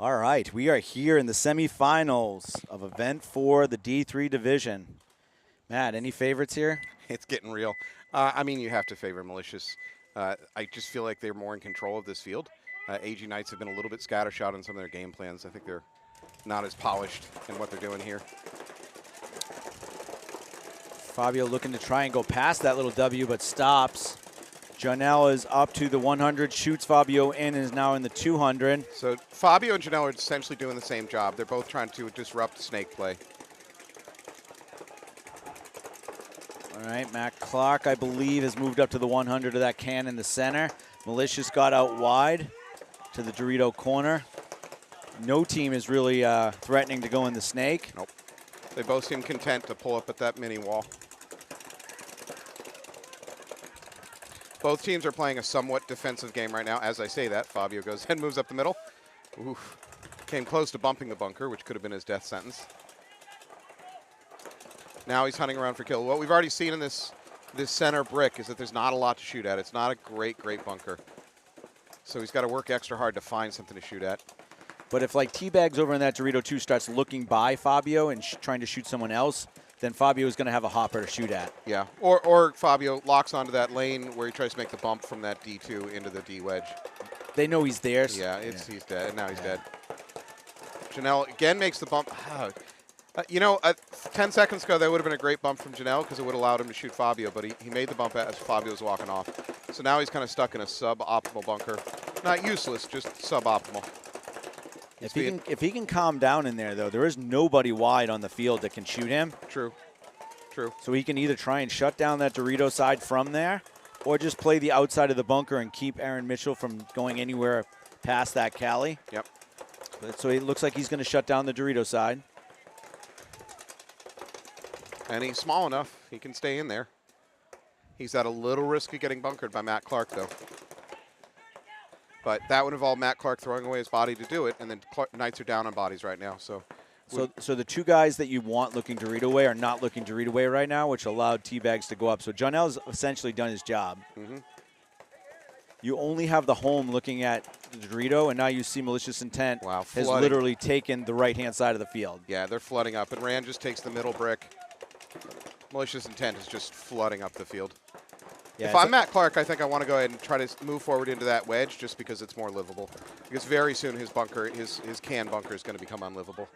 All right, we are here in the semifinals of Event 4, the D3 division. Matt, any favorites here? It's getting real. I mean, you have to favor Malicious. I just feel like they're more in control of this field. AG Knights have been a little bit scattershot on some of their game plans. I think they're not as polished in what they're doing here. Fabio looking to try and go past that little W, but stops. Janelle is up to the 100, shoots Fabio in, and is now in the 200. So Fabio and Janelle are essentially doing the same job. They're both trying to disrupt snake play. All right, Matt Clark, I believe, has moved up to the 100 of that can in the center. Malicious got out wide to the Dorito corner. No team is really threatening to go in the snake. Nope. They both seem content to pull up at that mini wall. Both teams are playing a somewhat defensive game right now. As I say that, Fabio goes and moves up the middle. Oof. Came close to bumping the bunker, which could have been his death sentence. Now he's hunting around for kill. What we've already seen in this center brick is that there's not a lot to shoot at. It's not a great bunker. So he's got to work extra hard to find something to shoot at. But if, like, Teabags over in that Dorito 2 starts looking by Fabio and trying to shoot someone else, then Fabio is going to have a hopper to shoot at. Yeah, or Fabio locks onto that lane where he tries to make the bump from that D2 into the D wedge. They know he's there. So yeah, he's dead. Now he's dead. Janelle again makes the bump. You know, 10 seconds ago, that would have been a great bump from Janelle because it would have allowed him to shoot Fabio, but he made the bump as Fabio was walking off. So now he's kind of stuck in a suboptimal bunker. Not useless, just suboptimal. If he can calm down in there, though, there is nobody wide on the field that can shoot him. True. So he can either try and shut down that Dorito side from there or just play the outside of the bunker and keep Aaron Mitchell from going anywhere past that Cali. Yep. So it looks like he's going to shut down the Dorito side. And he's small enough. He can stay in there. He's at a little risk of getting bunkered by Matt Clark, though. But that would involve Matt Clark throwing away his body to do it, and then Knights are down on bodies right now. So the two guys that you want looking Dorito away are not looking Dorito away right now, which allowed Teabags to go up. So Jonell's essentially done his job. Mm-hmm. You only have the home looking at the Dorito, and now you see Malicious Intent has literally taken the right-hand side of the field. Yeah, they're flooding up, and Rand just takes the middle brick. Malicious Intent is just flooding up the field. Yeah, if I'm Matt Clark, I think I want to go ahead and try to move forward into that wedge just because it's more livable. Because very soon his bunker, his can bunker is going to become unlivable.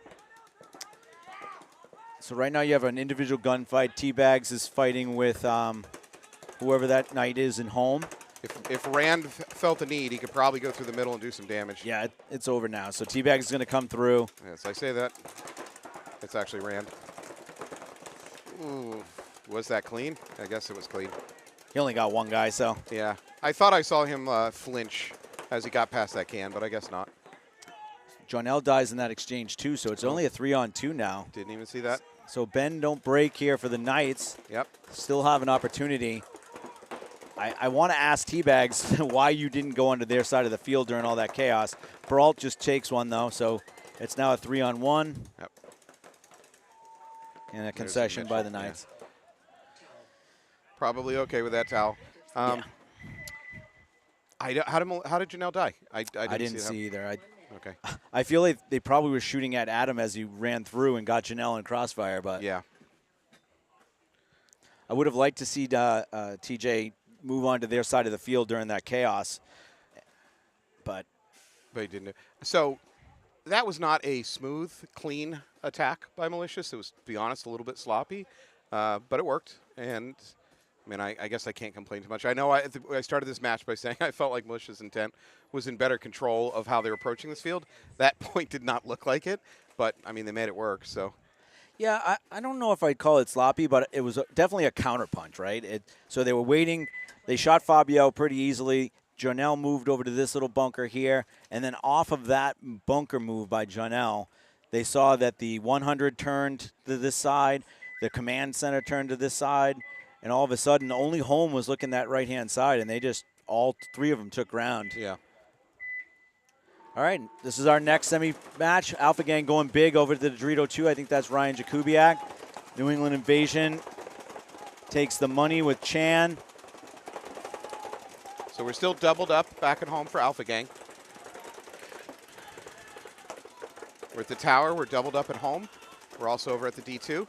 So right now you have an individual gunfight. Teabags is fighting with whoever that knight is in home. If Rand felt the need, he could probably go through the middle and do some damage. Yeah, it's over now. So Teabags is going to come through. Yes, I say that. It's actually Rand. Ooh, was that clean? I guess it was clean. He only got one guy, so. Yeah. I thought I saw him flinch as he got past that can, but I guess not. Jonell dies in that exchange, too, so it's only a 3-on-2 now. Didn't even see that. So Ben don't break here for the Knights. Yep. Still have an opportunity. I want to ask Teabags why you didn't go onto their side of the field during all that chaos. Brault just takes one, though, so it's now a 3-on-1. Yep. And a concession by the Knights. Yeah. Probably okay with that, Tal. Yeah. How did Janelle die? I didn't see either. Okay. I feel like they probably were shooting at Adam as he ran through and got Janelle in crossfire, but yeah. I would have liked to see TJ move on to their side of the field during that chaos, but he didn't. So that was not a smooth, clean attack by Malicious. It was, to be honest, a little bit sloppy, but it worked. And I mean, I guess I can't complain too much. I know I started this match by saying I felt like Malicious Intent was in better control of how they were approaching this field. That point did not look like it, but, I mean, they made it work, so. Yeah, I don't know if I'd call it sloppy, but it was definitely a counterpunch, right? So they were waiting. They shot Fabio pretty easily. Jonell moved over to this little bunker here, and then off of that bunker move by Jonell, they saw that the 100 turned to this side, the command center turned to this side, and all of a sudden, only home was looking that right-hand side, and they just, all three of them took ground. Yeah. All right, this is our next semi-match. Alpha Gang going big over to the Dorito 2. I think that's Ryan Jakubiak. New England Invasion takes the money with Chan. So we're still doubled up back at home for Alpha Gang. We're at the tower. We're doubled up at home. We're also over at the D2.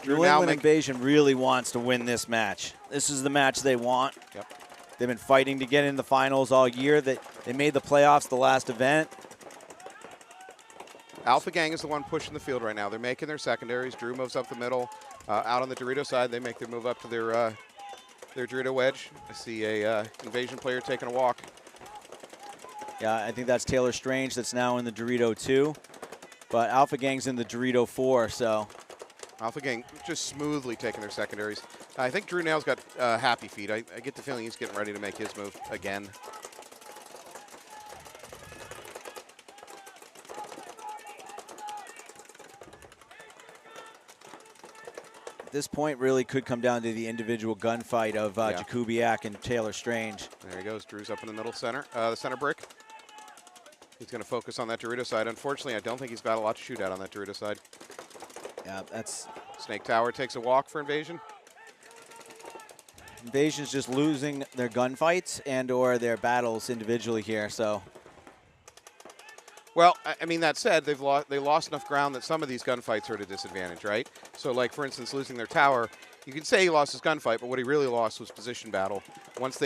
New England Invasion really wants to win this match. This is the match they want. Yep. They've been fighting to get in the finals all year. They made the playoffs the last event. Alpha Gang is the one pushing the field right now. They're making their secondaries. Drew moves up the middle. Out on the Dorito side, they make their move up to their Dorito wedge. I see a Invasion player taking a walk. Yeah, I think that's Taylor Strange that's now in the Dorito 2. But Alpha Gang's in the Dorito 4, so. Alpha Gang just smoothly taking their secondaries. I think Drew now's got happy feet. I get the feeling he's getting ready to make his move again. This point really could come down to the individual gunfight of Jakubiak and Taylor Strange. There he goes. Drew's up in the middle center, the center brick. He's going to focus on that Dorito side. Unfortunately, I don't think he's got a lot to shoot at on that Dorito side. Yeah, that's... Snake Tower takes a walk for Invasion. Invasion's just losing their gunfights and or their battles individually here, so. Well, I mean, that said, they lost enough ground that some of these gunfights are at a disadvantage, right? So, like, for instance, losing their tower, you could say he lost his gunfight, but what he really lost was position battle. Once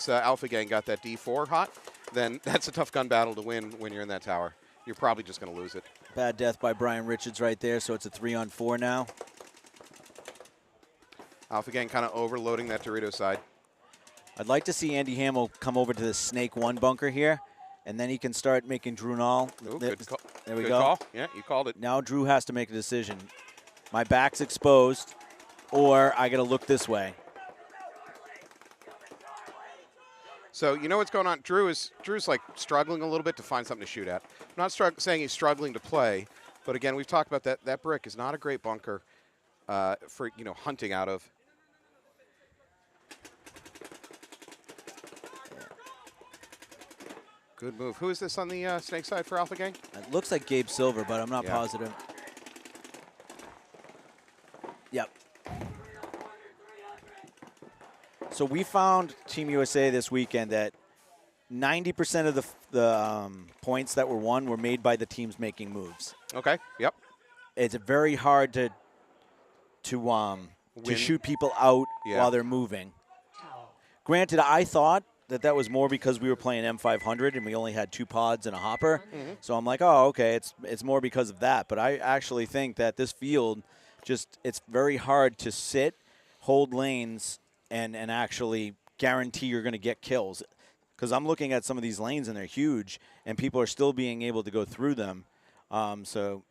Alpha Gang got that D4 hot, then that's a tough gun battle to win when you're in that tower. You're probably just going to lose it. Bad death by Brian Richards right there, so it's a 3-on-4 now. Alpha Gang kind of overloading that Dorito side. I'd like to see Andy Hamill come over to the Snake 1 bunker here, and then he can start making Drew Nall. There we go. Call. Yeah, you called it. Now Drew has to make a decision. My back's exposed, or I got to look this way. So you know what's going on? Drew's like struggling a little bit to find something to shoot at. I'm not saying he's struggling to play, but again, we've talked about that. That brick is not a great bunker for hunting out of. Good move. Who is this on the Snake side for Alpha Gang? It looks like Gabe Silver, but I'm not positive. Yep. So we found Team USA this weekend that 90% of the points that were won were made by the teams making moves. Okay. Yep. It's very hard to shoot people out while they're moving. Granted, I thought that was more because we were playing M500 and we only had 2 pods and a hopper. Mm-hmm. So I'm like, oh, okay, it's more because of that. But I actually think that this field, it's very hard to sit, hold lanes, and actually guarantee you're going to get kills. Because I'm looking at some of these lanes, and they're huge, and people are still being able to go through them. So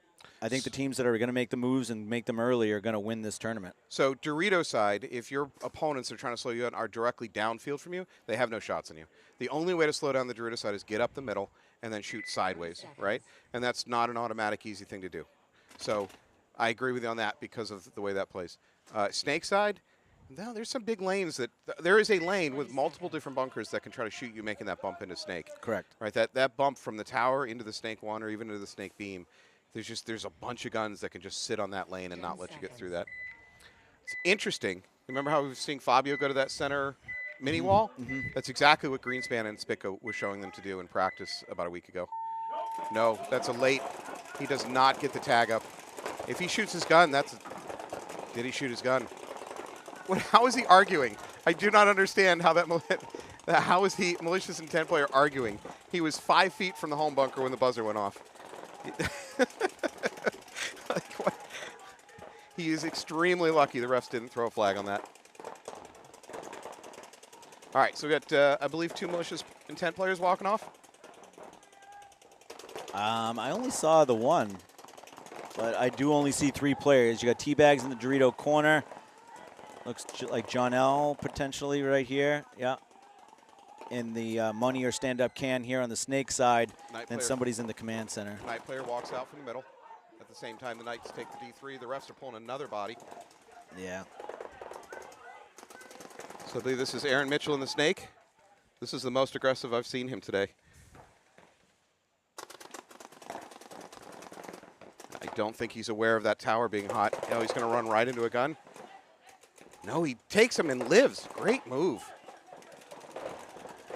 I think the teams that are going to make the moves and make them early are going to win this tournament. So Dorito side, if your opponents are trying to slow you down, are directly downfield from you, they have no shots on you. The only way to slow down the Dorito side is get up the middle and then shoot sideways, right? And that's not an automatic easy thing to do. So I agree with you on that because of the way that plays. Snake side, no, there's some big lanes there is a lane with multiple different bunkers that can try to shoot you making that bump into Snake. Correct. Right, that bump from the tower into the Snake 1 or even into the Snake beam, there's a bunch of guns that can just sit on that lane and not let you get through that. It's interesting. Remember how we've seen Fabio go to that center mini wall? Mm-hmm. That's exactly what Greenspan and Spica were showing them to do in practice about a week ago. No, that's a late. He does not get the tag up. If he shoots his gun, did he shoot his gun? How is he arguing? I do not understand how how is he, malicious intent player, arguing? He was 5 feet from the home bunker when the buzzer went off. He is extremely lucky the refs didn't throw a flag on that. All right, so we got, I believe, 2 malicious intent players walking off. I only saw the one, but I do only see 3 players. You got Teabags in the Dorito corner. Looks like John L. potentially right here. Yeah. In the money or stand-up can here on the Snake side. And somebody's in the command center. Night player walks out from the middle. At the same time, the Knights take the D3. The refs are pulling another body. Yeah. So I believe this is Aaron Mitchell in the Snake. This is the most aggressive I've seen him today. I don't think he's aware of that tower being hot. Oh, he's going to run right into a gun. No, he takes him and lives. Great move.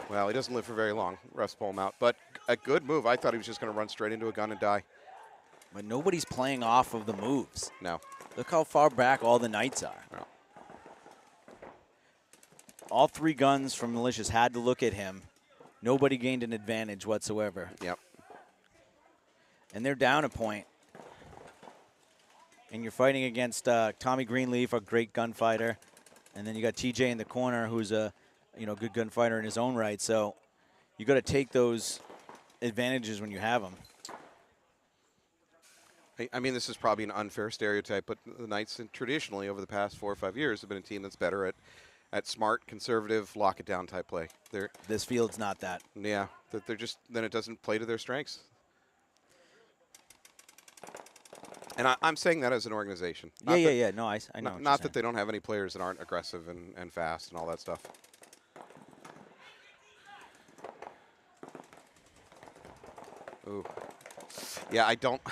Well, he doesn't live for very long. Refs pull him out. But a good move. I thought he was just going to run straight into a gun and die. But nobody's playing off of the moves. No. Look how far back all the knights are. No. All 3 guns from Malicious had to look at him. Nobody gained an advantage whatsoever. Yep. And they're down a point. And you're fighting against Tommy Greenleaf, a great gunfighter. And then you got TJ in the corner, who's a good gunfighter in his own right. So you got to take those advantages when you have them. I mean, this is probably an unfair stereotype, but the Knights traditionally over the past 4 or 5 years have been a team that's better at smart, conservative, lock it down type play. This field's not that. Yeah, that they're just then it doesn't play to their strengths. And I'm saying that as an organization. Yeah. No, I know. Not that they don't have any players that aren't aggressive and fast and all that stuff. Ooh. Yeah, I don't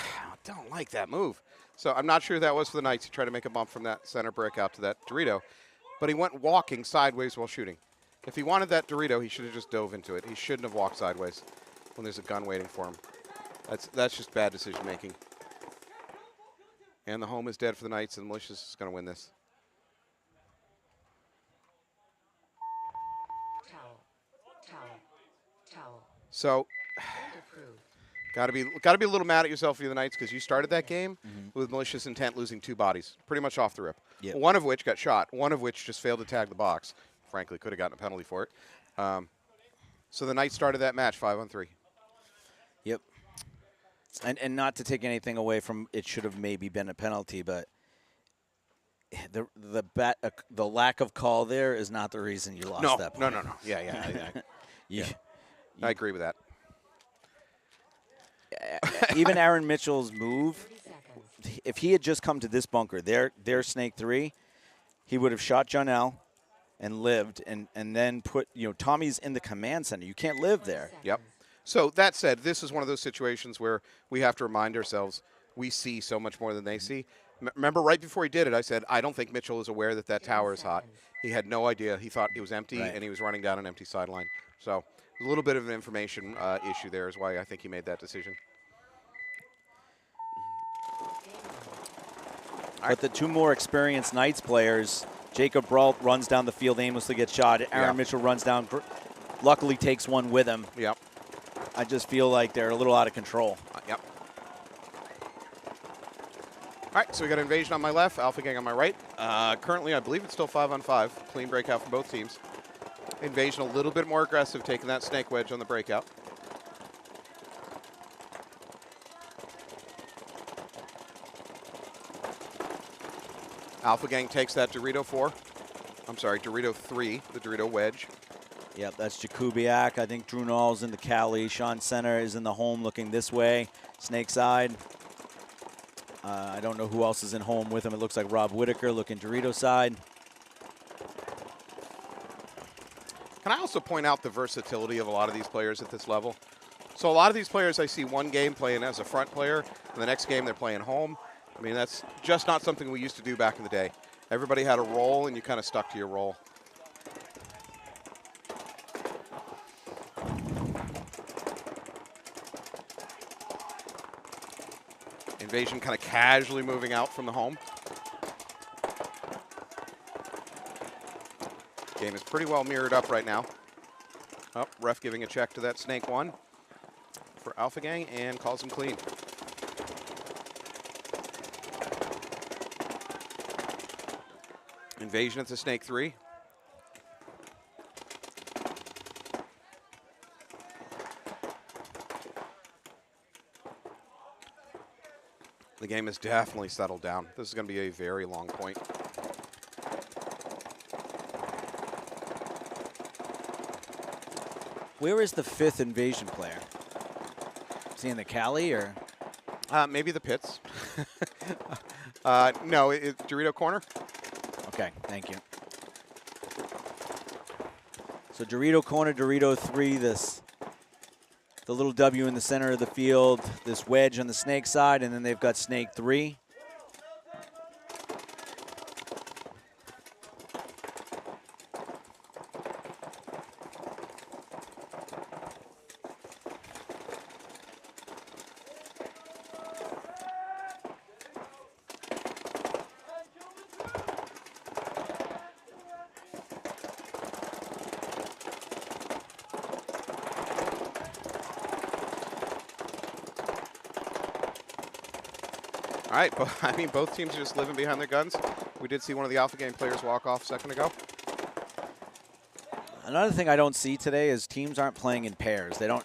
like that move. So I'm not sure that was for the Knights. He tried to make a bump from that center brick out to that Dorito, but he went walking sideways while shooting. If he wanted that Dorito, he should have just dove into it. He shouldn't have walked sideways when there's a gun waiting for him. That's just bad decision making. And the home is dead for the Knights, and Malicious is going to win this. Towel. So, got to be a little mad at yourself for the Knights because you started that game with malicious intent, losing 2 bodies, pretty much off the rip. Yep. One of which got shot. One of which just failed to tag the box. Frankly, could have gotten a penalty for it. So the Knights started that match 5-on-3. Yep. And not to take anything away from it, should have maybe been a penalty, but the lack of call there is not the reason you lost that point. No. Yeah. Yeah. I agree with that. Even Aaron Mitchell's move, if he had just come to this bunker, their snake 3, he would have shot Jonelle and lived, and then put, Tommy's in the command center. You can't live there. Yep. So that said, this is one of those situations where we have to remind ourselves we see so much more than they see. Remember, right before he did it, I said, I don't think Mitchell is aware that tower is hot. He had no idea. He thought it was empty, and he was running down an empty sideline. So a little bit of an information issue there is why I think he made that decision. But the 2 more experienced Knights players, Jacob Brault runs down the field aimlessly, gets shot. Aaron Mitchell runs down, luckily takes one with him. Yep. I just feel like they're a little out of control. Yep. All right, so we got Invasion on my left, Alpha Gang on my right. Currently, I believe it's still 5-on-5. Clean breakout from both teams. Invasion a little bit more aggressive, taking that snake wedge on the breakout. Alpha Gang takes that Dorito 3, the Dorito wedge. Yep, that's Jakubiak. I think Drew Nall's in the Cali. Sean Center is in the home looking this way. Snake side. I don't know who else is in home with him. It looks like Rob Whitaker looking Dorito side. Can I also point out the versatility of a lot of these players at this level? So a lot of these players I see one game playing as a front player, and the next game they're playing home. I mean, that's just not something we used to do back in the day. Everybody had a role, and you kind of stuck to your role. Invasion kind of casually moving out from the home. Game is pretty well mirrored up right now. Oh, ref giving a check to that Snake 1 for Alpha Gang and calls him clean. Invasion at the Snake 3. The game has definitely settled down. This is going to be a very long point. Where is the 5th Invasion player? Is he in the Cali or? Maybe the pits. No, it's Dorito corner. Okay, thank you. So Dorito corner, Dorito 3, the little W in the center of the field, this wedge on the Snake side, and then they've got Snake 3. right, but I mean, both teams are just living behind their guns. We did see one of the Alpha Game players walk off a second ago. Another thing I don't see today is teams aren't playing in pairs. They don't.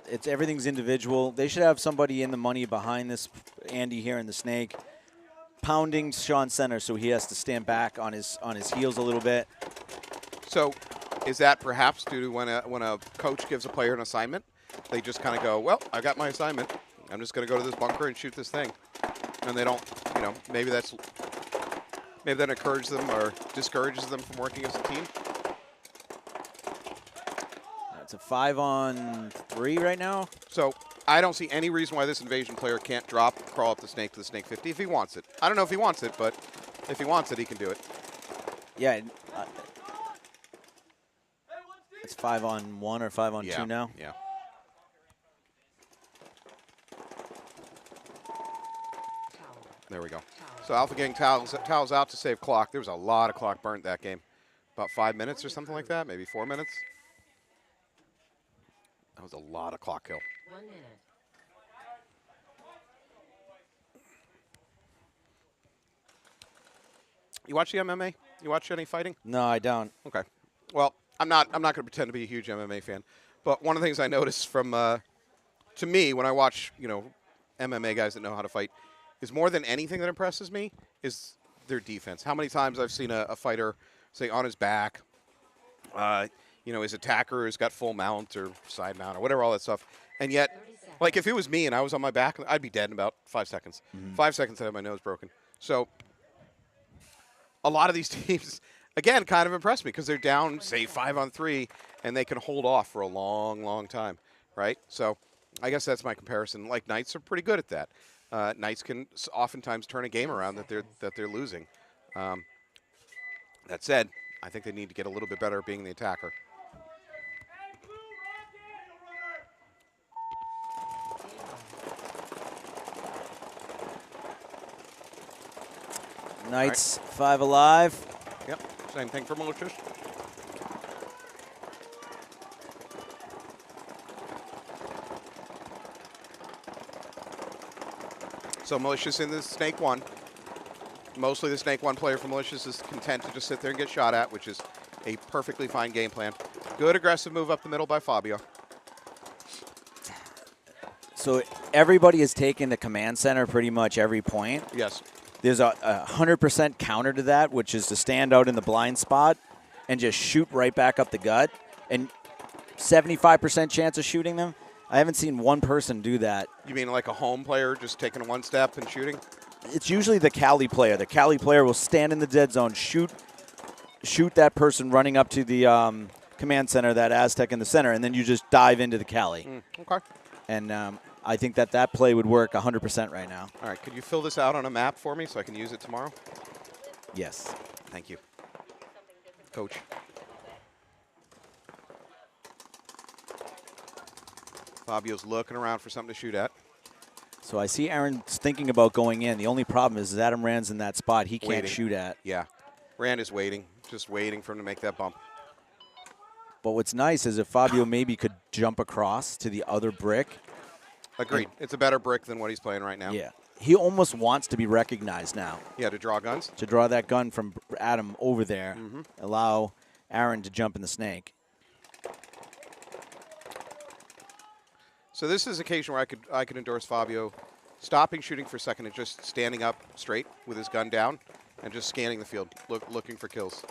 It's everything's individual. They should have somebody in the money behind this Andy here in the snake, pounding Sean center, so he has to stand back on his heels a little bit. So, is that perhaps due to when a coach gives a player an assignment, they just kind of go, well, I got my assignment. I'm just going to go to this bunker and shoot this thing, and they don't, maybe that encourages them or discourages them from working as a team. It's a 5-on-3 right now. So I don't see any reason why this invasion player can't crawl up the snake to the snake 50 if he wants it. I don't know if he wants it, but if he wants it, he can do it. Yeah. It's 5-on-1 or 5-on-2 now. Yeah. There we go. So Alpha Gang towels out to save clock. There was a lot of clock burnt that game. About 5 minutes or something like that, maybe 4 minutes. That was a lot of clock kill. 1 minute. You watch the MMA? You watch any fighting? No, I don't. Okay. Well, I'm not going to pretend to be a huge MMA fan, but one of the things I noticed from to me when I watch MMA guys that know how to fight is more than anything that impresses me is their defense. How many times I've seen a fighter say on his back, his attacker has got full mount or side mount or whatever, all that stuff, and yet, like if it was me and I was on my back, I'd be dead in about 5 seconds. 5 seconds I have my nose broken. So a lot of these teams, again, kind of impress me because they're down, say, 5-on-3, and they can hold off for a long, long time, right? So I guess that's my comparison. Like, Knights are pretty good at that. Knights can oftentimes turn a game around that they're losing. That said, I think they need to get a little bit better at being the attacker. Knights 5 alive. Yep, same thing for Malicious. So Malicious in the Snake 1. Mostly the Snake 1 player for Malicious is content to just sit there and get shot at, which is a perfectly fine game plan. Good aggressive move up the middle by Fabio. So everybody has taken the command center pretty much every point. Yes. There's a 100% counter to that, which is to stand out in the blind spot and just shoot right back up the gut. And 75% chance of shooting them. I haven't seen one person do that. You mean like a home player just taking one step and shooting? It's usually the Cali player. The Cali player will stand in the dead zone, shoot that person running up to the command center, that Aztec in the center, and then you just dive into the Cali. Okay. And I think that play would work 100% right now. All right. Could you fill this out on a map for me so I can use it tomorrow? Yes. Thank you, Coach. Fabio's looking around for something to shoot at. So I see Aaron's thinking about going in. The only problem is Adam Rand's in that spot he can't Waiting. shoot at. Yeah. Rand is waiting, just waiting for him to make that bump. But what's nice is if Fabio maybe could jump across to the other brick. Agreed. It's a better brick than what he's playing right now. Yeah. He almost wants to be recognized now. Yeah, to draw guns. To draw that gun from Adam over there. Allow Aaron to jump in the snake. So this is an occasion where I could endorse Fabio stopping shooting for a second and just standing up straight with his gun down and just scanning the field, looking for kills.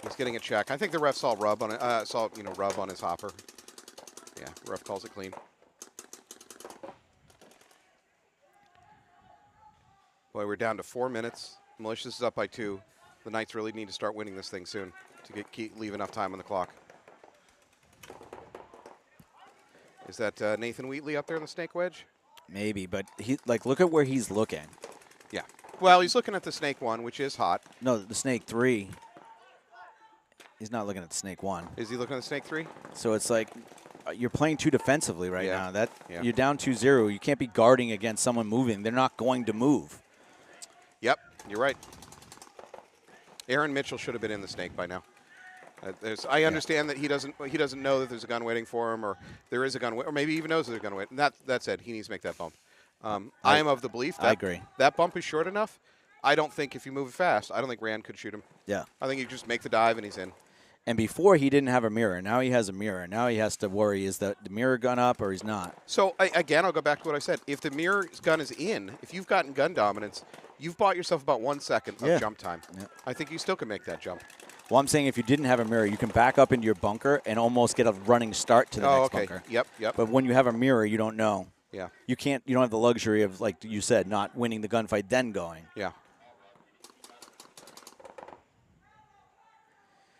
He's getting a check. I think the ref saw rub on it. Rub on his hopper. Yeah, ref calls it clean. Boy, we're down to 4 minutes. Malicious is up by 2. The Knights really need to start winning this thing soon to leave enough time on the clock. Is that Nathan Wheatley up there in the snake wedge? Maybe, but look at where he's looking. Yeah. Well, he's looking at the snake 1, which is hot. No, the snake 3. He's not looking at the snake 1. Is he looking at the snake 3? So it's like you're playing too defensively right now. Yeah. You're down 2-0. You can't be guarding against someone moving. They're not going to move. Yep, you're right. Aaron Mitchell should have been in the snake by now. I understand that he doesn't know that there's a gun waiting for him, or there is a gun, or maybe he even knows there's a gun waiting. That said, he needs to make that bump. I am of the belief that I agree. that bump is short enough. I don't think if you move it fast, I don't think Rand could shoot him. Yeah. I think you just make the dive and he's in. And before he didn't have a mirror. Now he has a mirror. Now he has to worry, is the mirror gun up or he's not? So, again, I'll go back to what I said. If the mirror's gun is in, if you've gotten gun dominance, you've bought yourself about 1 second of jump time. Yeah. I think you still can make that jump. Well, I'm saying if you didn't have a mirror, you can back up into your bunker and almost get a running start to the next bunker. Yep. But when you have a mirror, you don't know. Yeah. You don't have the luxury of, like you said, not winning the gunfight then going. Yeah.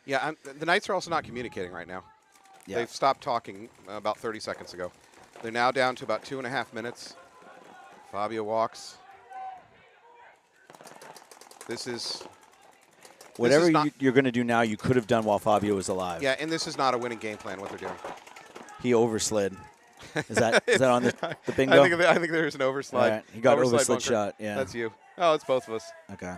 Yeah, the Knights are also not communicating right now. Yeah. They've stopped talking about 30 seconds ago. They're now down to about 2.5 minutes. Fabio walks. This is... Whatever you're going to do now, you could have done while Fabio was alive. Yeah, and this is not a winning game plan, what they're doing. He overslid. Is that on the bingo? I think there's an overslide. All right. He got overslid bunker. shot, yeah. That's you. Oh, it's both of us. Okay.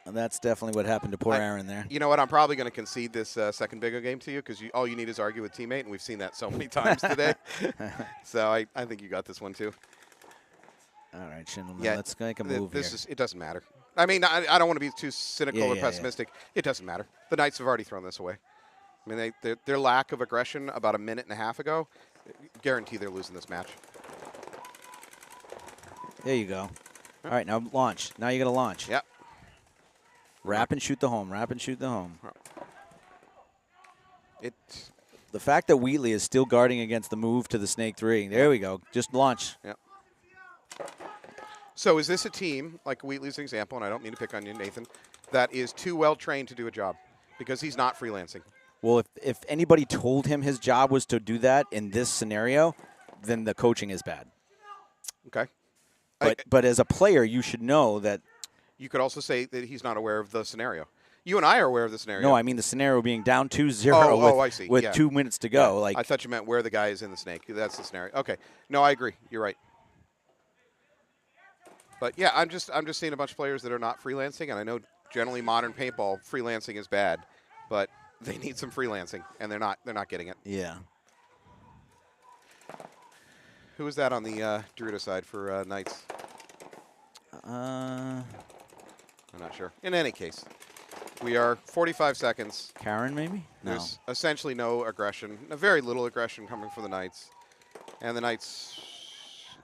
And that's definitely what happened to poor Aaron there. You know what? I'm probably going to concede this second bingo game to you because all you need is argue with teammate, and we've seen that so many times today. So I think you got this one too. All right, Schindler, let's make a move here. It doesn't matter. I mean, I don't want to be too cynical or pessimistic. Yeah. It doesn't matter. The Knights have already thrown this away. I mean, their lack of aggression about a minute and a half ago, guarantee they're losing this match. There you go. All right, now launch. Now you got to launch. Yep. Wrap and shoot the home. Wrap and shoot the home. The fact that Wheatley is still guarding against the move to the Snake 3. There we go. Just launch. Yep. So is this a team, like Wheatley's example, and I don't mean to pick on you, Nathan, that is too well trained to do a job because he's not freelancing? Well, if anybody told him his job was to do that in this scenario, then the coaching is bad. Okay. But as a player, you should know that. You could also say that he's not aware of the scenario. You and I are aware of the scenario. No, I mean the scenario being down 2-0 I see. with 2 minutes to go. Yeah. Like I thought you meant where the guy is in the snake. That's the scenario. Okay. No, I agree. You're right. But yeah, I'm just seeing a bunch of players that are not freelancing, and I know generally modern paintball freelancing is bad, but they need some freelancing, and they're not getting it. Yeah. Who is that on the Dorito side for Knights? I'm not sure. In any case, we are 45 seconds. Karen, maybe? No. There's essentially no aggression, very little aggression coming from the Knights, and the Knights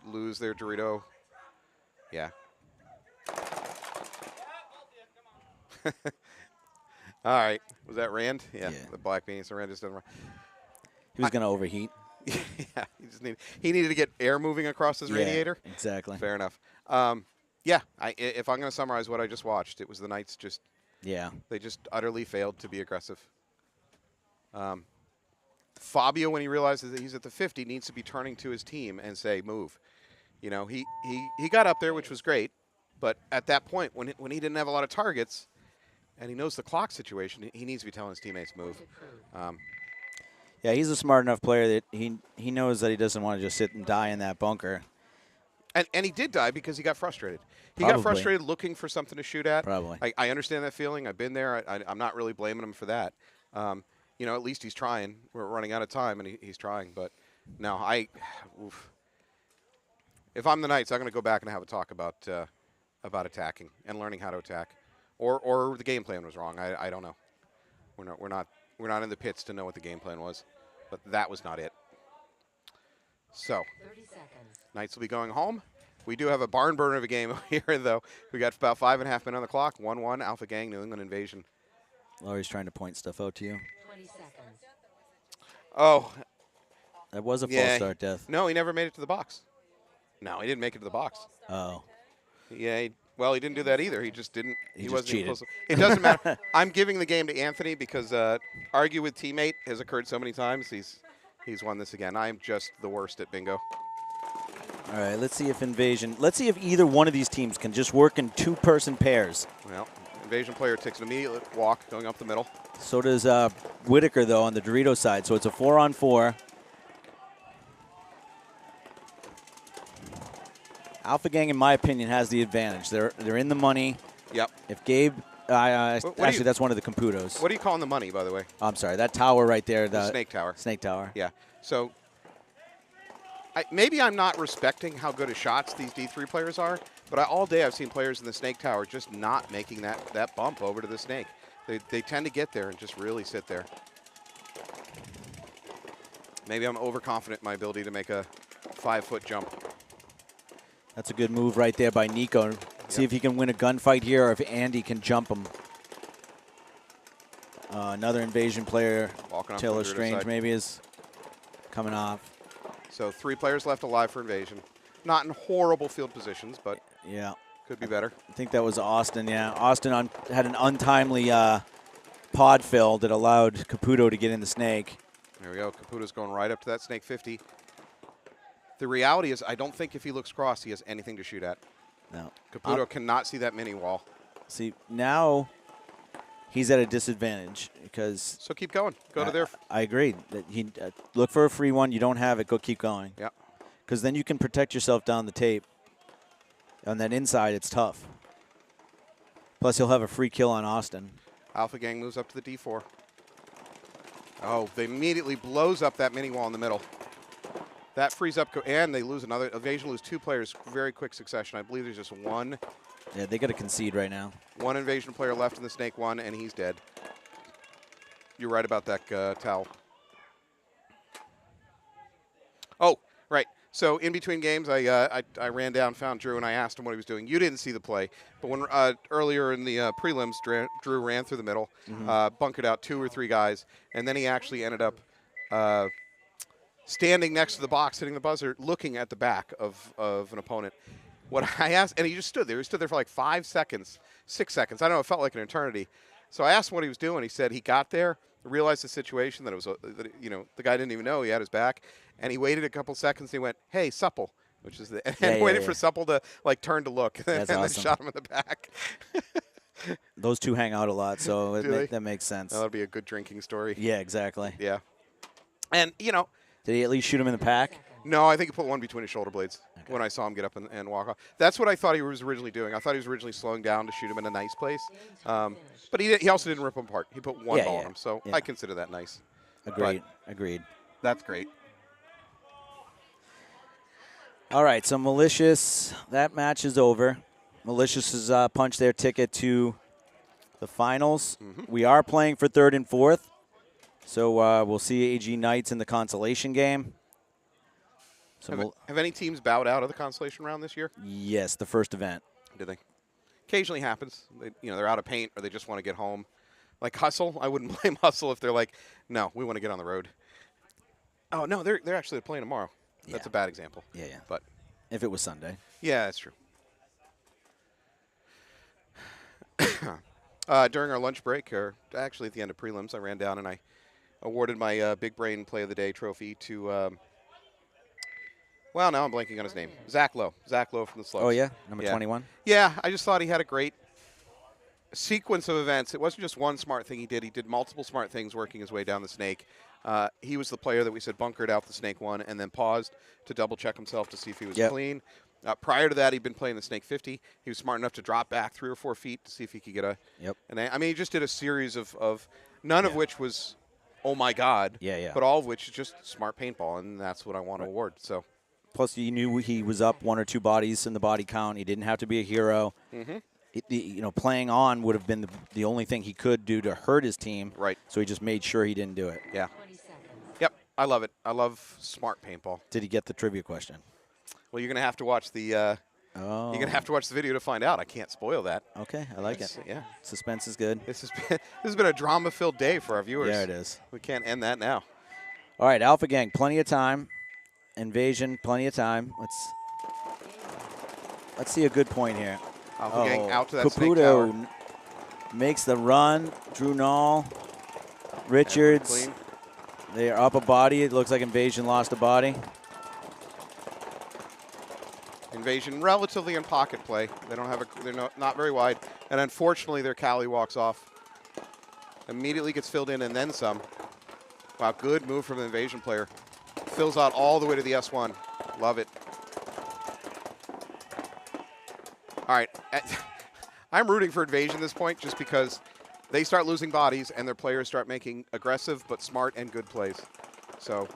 lose their Dorito. Yeah. All right. Was that Rand? Yeah. The black beanie. So Rand just doesn't run. He was going to overheat. Yeah. He needed to get air moving across his radiator. Exactly. Fair enough. Yeah. If I'm going to summarize what I just watched, it was the Knights just. Yeah. They just utterly failed to be aggressive. Fabio, when he realizes that he's at the 50, needs to be turning to his team and say, move. You know, he got up there, which was great, but at that point, when he didn't have a lot of targets, and he knows the clock situation, he needs to be telling his teammates move. Yeah, he's a smart enough player that he knows that he doesn't want to just sit and die in that bunker. And he did die because he got frustrated. He Probably. got frustrated looking for something to shoot at. Probably. I understand that feeling. I've been there. I'm not really blaming him for that. You know, at least he's trying. We're running out of time, and he's trying. But no, oof. If I'm the Knights, I'm going to go back and have a talk about attacking and learning how to attack, or the game plan was wrong. I don't know. We're not in the pits to know what the game plan was, but that was not it. So, 30 seconds. Knights will be going home. We do have a barn burner of a game here, though. We got about 5.5 minutes on the clock. 1-1, Alpha Gang, New England Invasion. Laurie's trying to point stuff out to you. 20 seconds. Oh. That was a false start death. No, he never made it to the box. No, he didn't make it to the box. Oh. Yeah, he didn't do that either. He just didn't. He wasn't just cheated. Close. It doesn't matter. I'm giving the game to Anthony because argue with teammate has occurred so many times. He's won this again. I'm just the worst at bingo. All right, let's see if either one of these teams can just work in two-person pairs. Well, Invasion player takes an immediate walk going up the middle. So does Whitaker, though, on the Dorito side. So it's a 4-on-4. Alpha Gang, in my opinion, has the advantage. They're in the money. Yep. If Gabe, actually, that's one of the Caputos. What are you calling the money, by the way? I'm sorry, that tower right there, the Snake Tower. Snake Tower. Yeah. So maybe I'm not respecting how good at shots these D3 players are, but all day I've seen players in the snake tower just not making that bump over to the snake. They tend to get there and just really sit there. Maybe I'm overconfident in my ability to make a 5-foot jump. That's a good move right there by Nico. See if he can win a gunfight here or if Andy can jump him. Another invasion player, Walking off Taylor the Strange, side. maybe is coming off. So 3 players left alive for invasion. Not in horrible field positions, but Yeah. could be better. I think that was Austin, yeah. Austin had an untimely pod fill that allowed Caputo to get in the snake. There we go. Caputo's going right up to that snake 50. The reality is I don't think if he looks cross, he has anything to shoot at. No. Caputo cannot see that mini wall. See, now he's at a disadvantage because So keep going. Go to there. I agree. That he look for a free one. You don't have it. Go keep going. Yeah. Because then you can protect yourself down the tape. On that inside, it's tough. Plus, he'll have a free kill on Austin. Alpha Gang moves up to the D4. Oh, they immediately blows up that mini wall in the middle. That frees up, and they lose another. Evasion lose 2 players, very quick succession. I believe there's just one Yeah, they got to concede right now. invasion player left in the snake 1, and he's dead. You're right about that, Tal. Oh, right. So in between games, I ran down, found Drew, and I asked him what he was doing. You didn't see the play, but when earlier in the prelims, Drew ran through the middle, bunkered out 2 or 3 guys, and then he actually ended up standing next to the box, hitting the buzzer, looking at the back of an opponent. What I asked, and he just stood there. He stood there for like 5 seconds, 6 seconds. I don't know. It felt like an eternity. So I asked him what he was doing. He said he got there, realized the situation, that it was, the guy didn't even know he had his back, and he waited a couple seconds. And he went, "Hey, Supple," which is and waited for Supple to like turn to look, and then awesome. shot him in the back. Those two hang out a lot, so that makes sense. That'll be a good drinking story. Yeah, exactly. Yeah, and Did he at least shoot him in the pack? No, I think he put one between his shoulder blades when I saw him get up and walk off. That's what I thought he was originally doing. I thought he was originally slowing down to shoot him in a nice place. But he also didn't rip him apart. He put one ball on him, so I consider that nice. Agreed. That's great. All right, so Malicious, that match is over. Malicious has punched their ticket to the finals. We are playing for 3rd and 4th, so we'll see AG Knights in the Consolation game. So Have any teams bowed out of the Consolation round this year? Yes, the first event. Did they? Occasionally happens. They're out of paint or they just want to get home. Like Hustle, I wouldn't blame Hustle if they're like, no, we want to get on the road. Oh no, they're actually playing tomorrow. That's a bad example. Yeah. But if it was Sunday. Yeah, that's true. During our lunch break, or actually at the end of prelims, I ran down and I awarded my Big Brain Play of the Day trophy to, well, now I'm blanking on his name. Zach Lowe. Zach Lowe from the Slugs. Oh, yeah? Number 21? Yeah, I just thought he had a great sequence of events. It wasn't just one smart thing he did. He did multiple smart things working his way down the snake. He was the player that we said bunkered out the snake 1 and then paused to double-check himself to see if he was clean. Prior to that, he'd been playing the snake 50. He was smart enough to drop back 3 or 4 feet to see if he could get a. Yep. And I mean, he just did a series of none of which was, oh my God. Yeah. But all of which is just smart paintball, and that's what I want to award. So. Plus, you knew he was up 1 or 2 bodies in the body count. He didn't have to be a hero. Playing on would have been the only thing he could do to hurt his team. Right. So he just made sure he didn't do it. Yeah. Yep. I love it. I love smart paintball. Did he get the trivia question? Well, you're gonna have to watch the. You're gonna have to watch the video to find out. I can't spoil that. Okay, I like it. Yeah. Suspense is good. This has been a drama-filled day for our viewers. Yeah, it is. We can't end that now. All right, Alpha Gang, plenty of time. Invasion, plenty of time. Let's see a good point here. Alpha Gang out to that snake Caputo tower. makes the run. Drew Nall, Richards. They are up a body. It looks like Invasion lost a body. Invasion relatively in pocket play. They don't have they're not very wide, and unfortunately their Cali walks off. Immediately gets filled in and then some. Wow, good move from the Invasion player. Fills out all the way to the S1. Love it. All right. I'm rooting for Invasion at this point just because they start losing bodies and their players start making aggressive but smart and good plays. So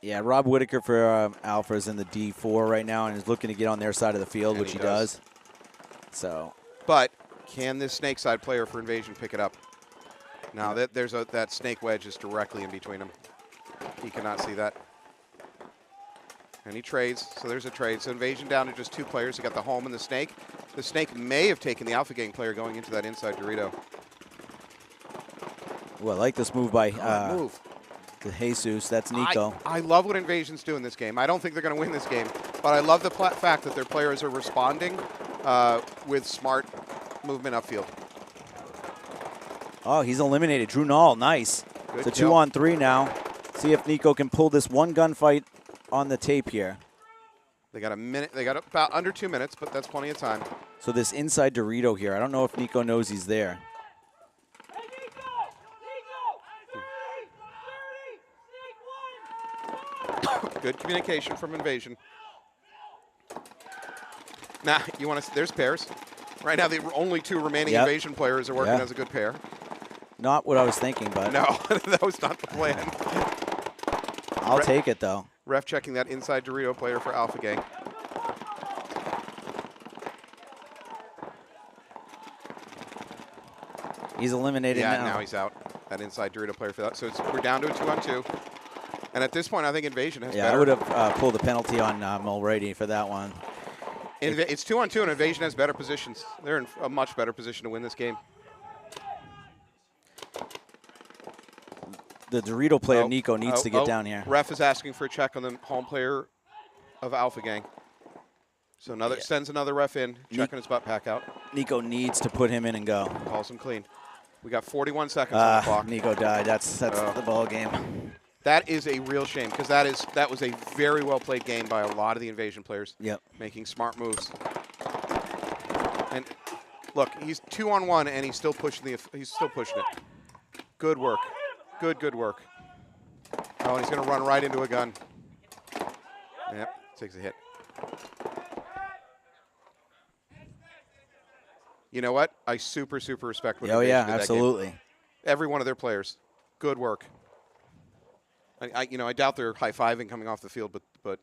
Yeah, Rob Whitaker for Alpha is in the D4 right now and is looking to get on their side of the field, And which he does. So, But can this snake side player for Invasion pick it up? Now that snake wedge is directly in between them. He cannot see that. And he trades, so there's a trade. So Invasion down to just 2 players. He got the home and the snake. The snake may have taken the Alpha Gang player going into that inside Dorito. well, I like this move by Move. the Jesus. That's Nico. I love what Invasion's doing this game. I don't think they're going to win this game, but I love the fact that their players are responding with smart movement upfield. Oh, he's eliminated. Drew Nall, nice. Good It's a kill. 2-on-3 now. See if Nico can pull this one gunfight on the tape here. They got a minute. They got about under 2 minutes, but that's plenty of time. So this inside Dorito here, I don't know if Nico knows he's there. Good communication from Invasion. Now, you want to? There's pairs. Right now, the only 2 remaining Yep. Invasion players are working Yeah. as a good pair. Not what I was thinking, but No, that was not the plan. I'll take it, though. Ref checking that inside Dorito player for Alpha Gang. He's eliminated Yeah, now. now he's out. That inside Dorito player for that. So we're down to a 2-on-2. And at this point, I think Invasion has Yeah, better. I would have pulled the penalty on Mulready for that one. It's 2-on-2, and Invasion has better positions. They're in a much better position to win this game. The Dorito player, Oh, Nico, needs to get oh. down here. Ref is asking for a check on the home player of Alpha Gang. So sends another ref in, checking his butt pack out. Nico needs to put him in and go. Calls him clean. We got 41 seconds on the clock. Nico died. That's the ball game. That is a real shame because that was a very well played game by a lot of the Invasion players. Yep. Making smart moves. And look, he's 2-on-1 and he's still pushing it. Good work. Good work. Oh, and he's going to run right into a gun. Yep, takes a hit. You know what? I super respect what Oh, Invasion yeah, did that game. absolutely. Every one of their players. Good work. I doubt they're high-fiving coming off the field, but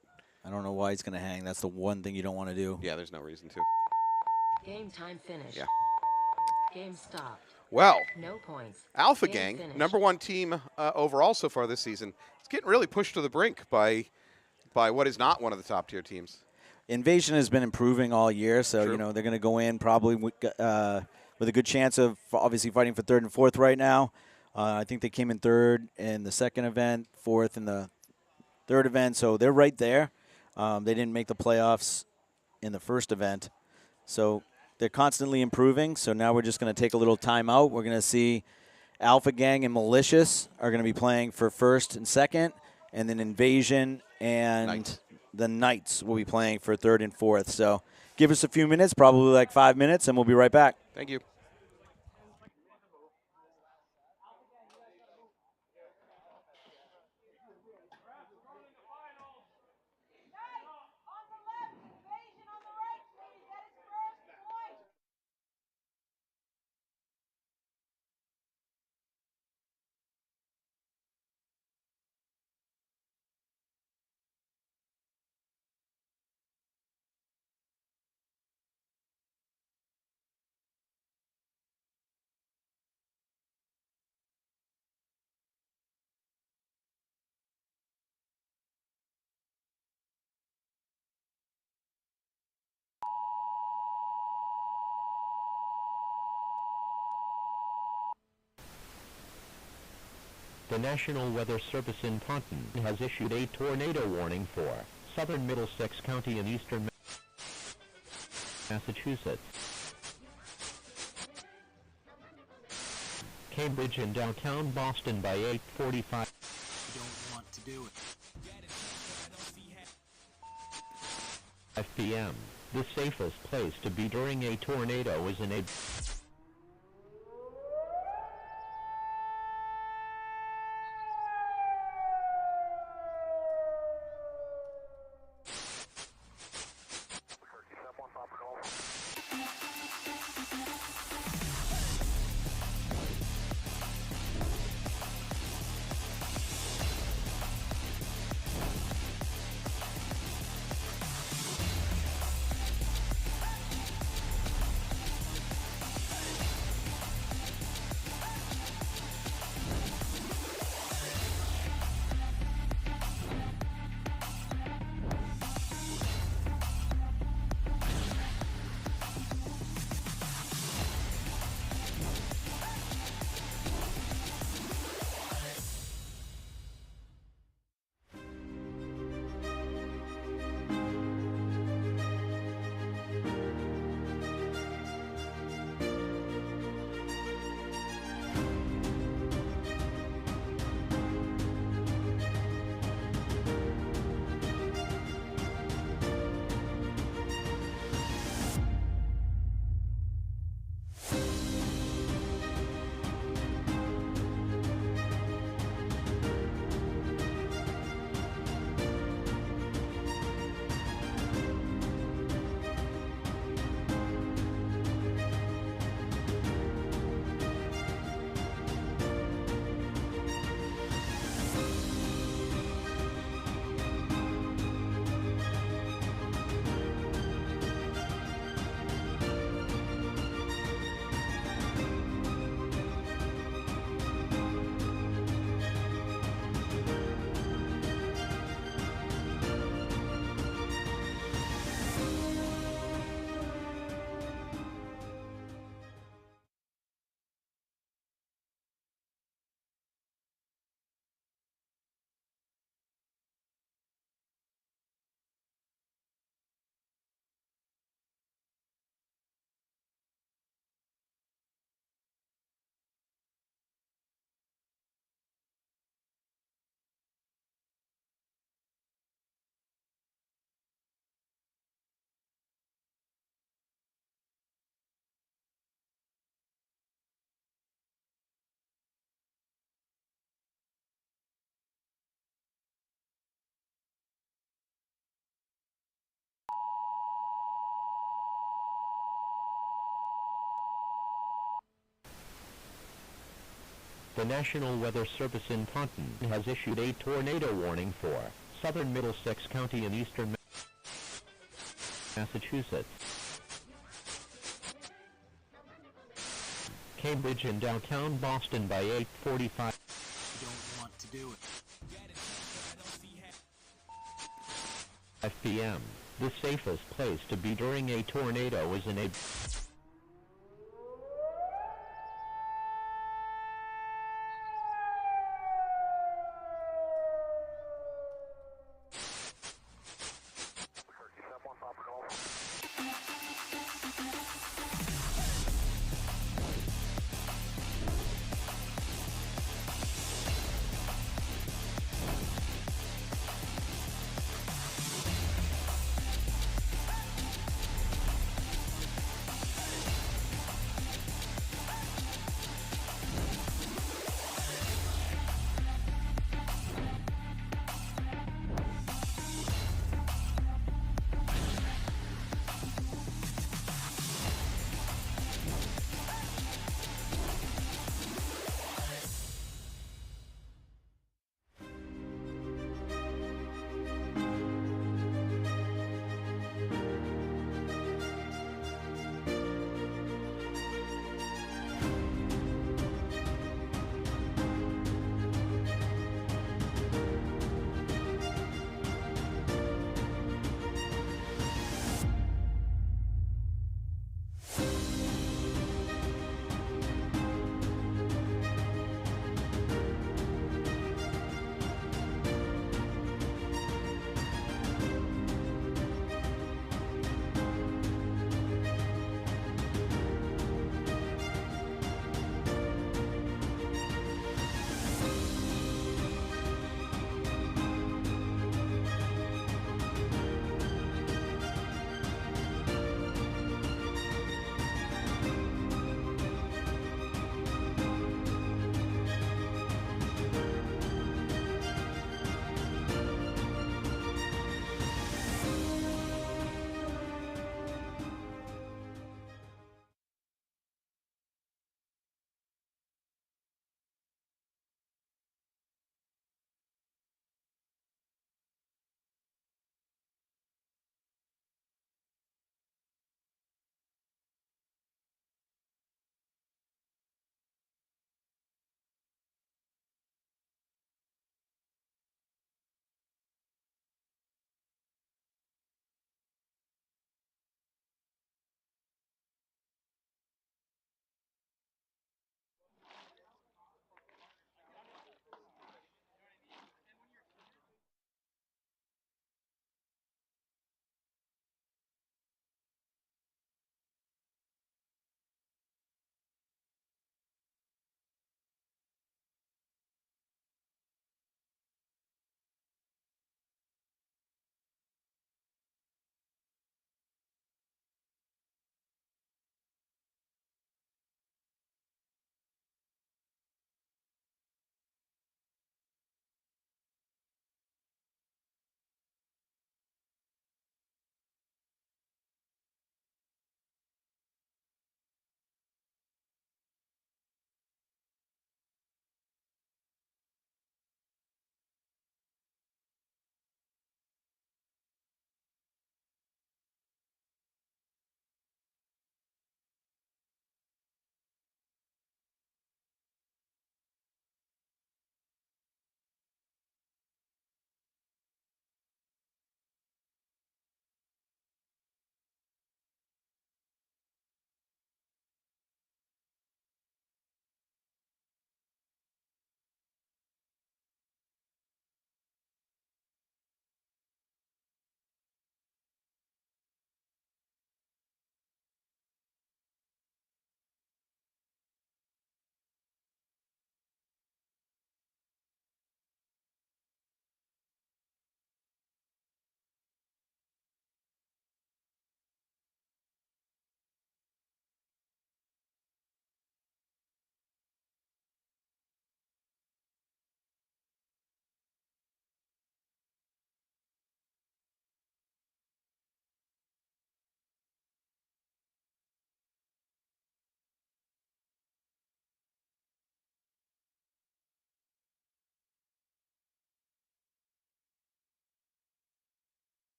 I don't know why he's going to hang. That's the one thing you don't want to do. yeah, there's no reason to. Game time finished. Yeah. Game stopped. Well, No points. Alpha Game Gang, finished. #1 team overall so far this season, is getting really pushed to the brink by what is not one of the top-tier teams. Invasion has been improving all year, so True. you know they're going to go in probably with a good chance of obviously fighting for 3rd and 4th right now. I think they came in 3rd in the 2nd event, 4th in the 3rd event, so they're right there. They didn't make the playoffs in the 1st event, so they're constantly improving. So now we're just going to take a little time out. We're going to see Alpha Gang and Malicious are going to be playing for 1st and 2nd, and then Invasion and Knights. the Knights will be playing for 3rd and 4th. So give us a few minutes, probably like 5 minutes, and we'll be right back. Thank you. The National Weather Service in Taunton has issued a tornado warning for southern Middlesex County and eastern Massachusetts, Cambridge and downtown Boston by 8:45. Don't want to do it. 5 p.m. The safest place to be during a tornado is in a The National Weather Service in Taunton has issued a tornado warning for southern Middlesex County and eastern Massachusetts. Cambridge and downtown Boston by 8:45 Don't want to do it. 5 p.m. The safest place to be during a tornado is in a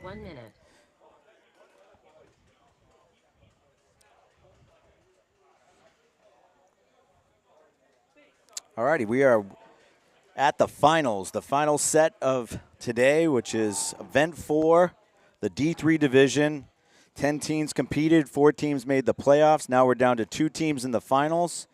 1 minute. Alrighty, we are at the finals, the final set of today, which is event 4, the D3 division. 10 teams competed, 4 teams made the playoffs. Now we're down to 2 teams in the finals.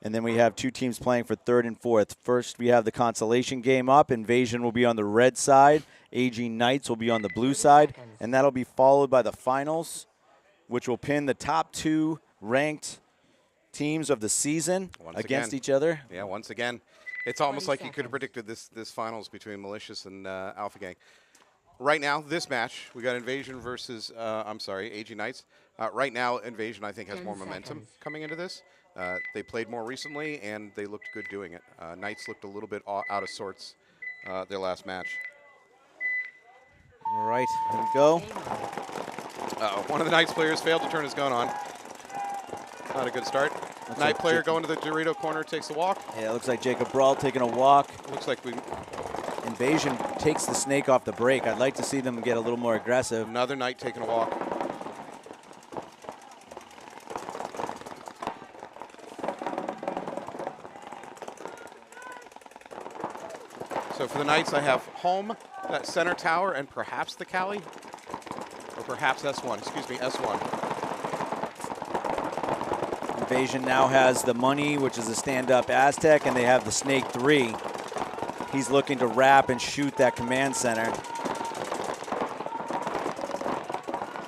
And then we have 2 teams playing for 3rd and 4th. First, we have the consolation game up. Invasion will be on the red side. AG Knights will be on the blue side. And that'll be followed by the finals, which will pin the top 2 ranked teams of the season against each other. Yeah, once again. It's almost 40 like you could have predicted this finals between Malicious and Alpha Gang. Right now, this match, we got Invasion versus, AG Knights. Right now, Invasion, I think, has 10 more momentum seconds. coming into this. They played more recently, and they looked good doing it. Knights looked a little bit out of sorts their last match. All right, here we go. Game on. One of the Knights players failed to turn his gun on. Not a good start. Looks Knight like player Jacob- going to the Dorito corner, takes a walk. Yeah, it looks like Jacob Brawl taking a walk. Looks like Invasion takes the snake off the break. I'd like to see them get a little more aggressive. another Knight taking a walk. So for the Knights, I have home, that center tower, and perhaps the Cali. Or perhaps S1, excuse me, S1. Invasion now has the money, which is a stand-up Aztec, and they have the Snake 3. He's looking to wrap and shoot that command center.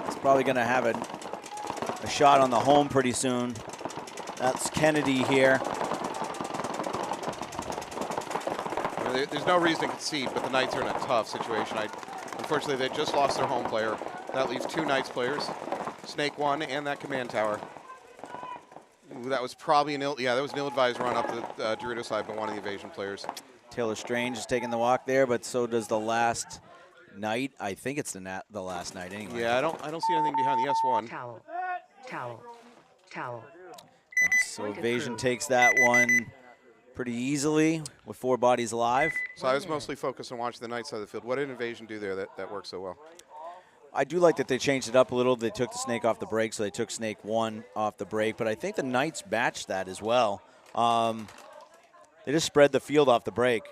He's probably going to have a shot on the home pretty soon. That's Kennedy here. There's no reason to concede, but the Knights are in a tough situation. Unfortunately, they just lost their home player. That leaves 2 Knights players, Snake 1 and that command tower. Ooh, that was probably an ill-advised run up the Dorito side by one of the Invasion players. Taylor Strange is taking the walk there, but so does the last Knight. I think it's the last Knight anyway. Yeah, I don't see anything behind the S1. Towel. Towel. Towel. So Invasion takes that one pretty easily with 4 bodies alive. So I was mostly focused on watching the Knight side of the field. What did Invasion do there that worked so well? I do like that they changed it up a little. They took the snake off the break, so they took snake 1 off the break. But I think the Knights matched that as well. They just spread the field off the break.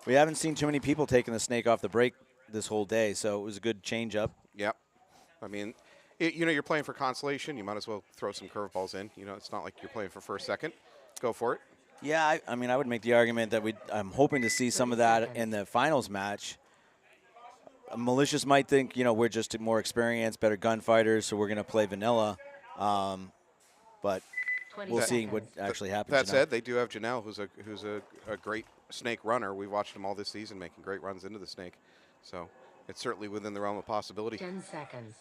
We haven't seen too many people taking the snake off the break this whole day, so it was a good change up. Yep. I mean, you're playing for consolation. You might as well throw some curveballs in. It's not like you're playing for first, second. Go for it. Yeah, I mean, I would make the argument that I'm hoping to see some of that in the finals match. Malicious might think, we're just more experienced, better gunfighters, so we're going to play vanilla. But 20 we'll see seconds. what actually happens. That said, they do have Janelle, who's a great snake runner. We've watched him all this season making great runs into the snake. So it's certainly within the realm of possibility. 10 seconds.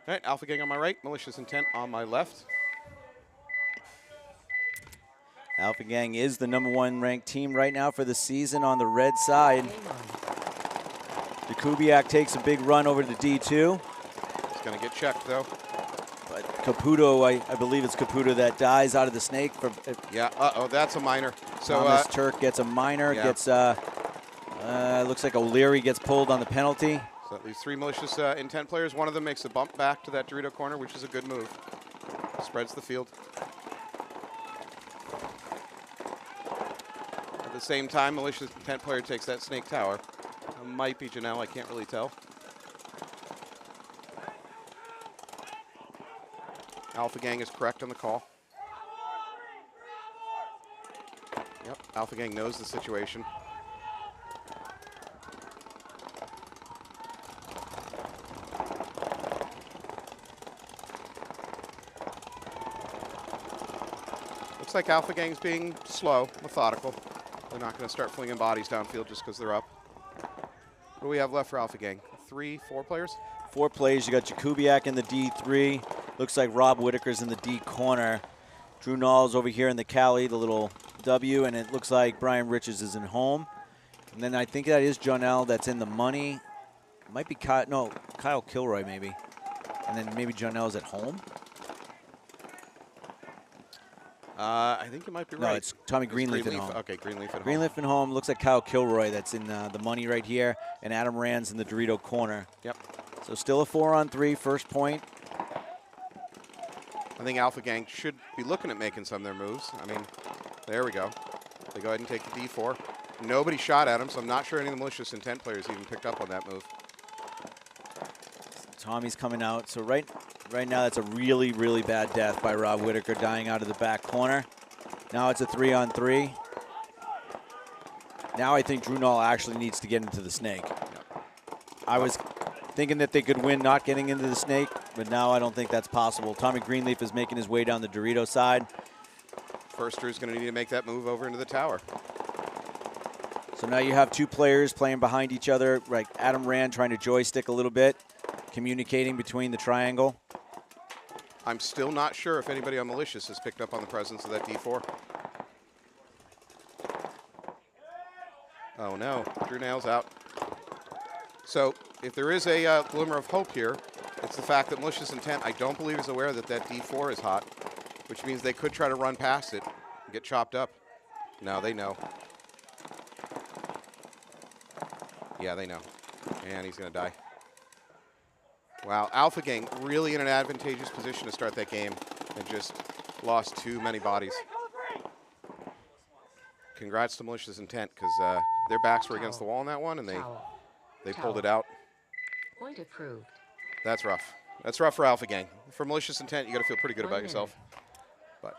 All right, Alpha Gang on my right, Malicious Intent on my left. Alpha Gang is the #1 ranked team right now for the season on the red side. Game on. Jakubiak takes a big run over to the D2. It's going to get checked, though. But Caputo, I believe it's Caputo that dies out of the snake. Yeah, that's a minor. So Thomas Turk gets a minor, yeah. gets, looks like O'Leary gets pulled on the penalty. So that leaves 3 Malicious Intent players. One of them makes a bump back to that Dorito corner, which is a good move. Spreads the field. At the same time, Malicious Intent player takes that snake tower. It might be Janelle, I can't really tell. Alpha Gang is correct on the call. Yep, Alpha Gang knows the situation. Looks like Alpha Gang's being slow, methodical. They're not going to start flinging bodies downfield just because they're up. What do we have left for Alpha Gang? 3, 4 players? 4 plays. You got Jakubiak in the D3. Looks like Rob Whitaker's in the D corner. Drew Nall's over here in the Cali, the little W, and it looks like Brian Riches is in home. And then I think that is Jonelle that's in the money. It might be Kyle Kilroy maybe. And then maybe Jonelle's at home. I think you might be No, right. it's Tommy Greenleaf at home. Okay, Greenleaf at home. Greenleaf at home. Looks like Kyle Kilroy that's in the money right here, and Adam Rand's in the Dorito corner. Yep. So still a 4-on-3, first point. I think Alpha Gang should be looking at making some of their moves. I mean, there we go. They go ahead and take the D4. Nobody shot at him, so I'm not sure any of the malicious intent players even picked up on that move. Tommy's coming out. So right now, that's a really, really bad death by Rob Whitaker, dying out of the back corner. Now it's a 3-on-3. Now I think Drew Null actually needs to get into the snake. I was thinking that they could win not getting into the snake, but now I don't think that's possible. Tommy Greenleaf is making his way down the Dorito side. First, Drew's going to need to make that move over into the tower. So now you have two players playing behind each other, like Adam Rand trying to joystick a little bit, communicating between the triangle. I'm still not sure if anybody on Malicious has picked up on the presence of that D4. Oh no, Drew Nail's out. So if there is a glimmer of hope here, it's the fact that Malicious Intent, I don't believe, is aware that that D4 is hot, which means they could try to run past it and get chopped up. No, they know. Yeah, they know. And he's going to die. Wow, Alpha Gang really in an advantageous position to start that game and just lost too many bodies. Congrats to Malicious Intent, because their backs were against the wall on that one, and they pulled it out. Point approved. That's rough. That's rough for Alpha Gang. For Malicious Intent, you got to feel pretty good 1 about minute. yourself. But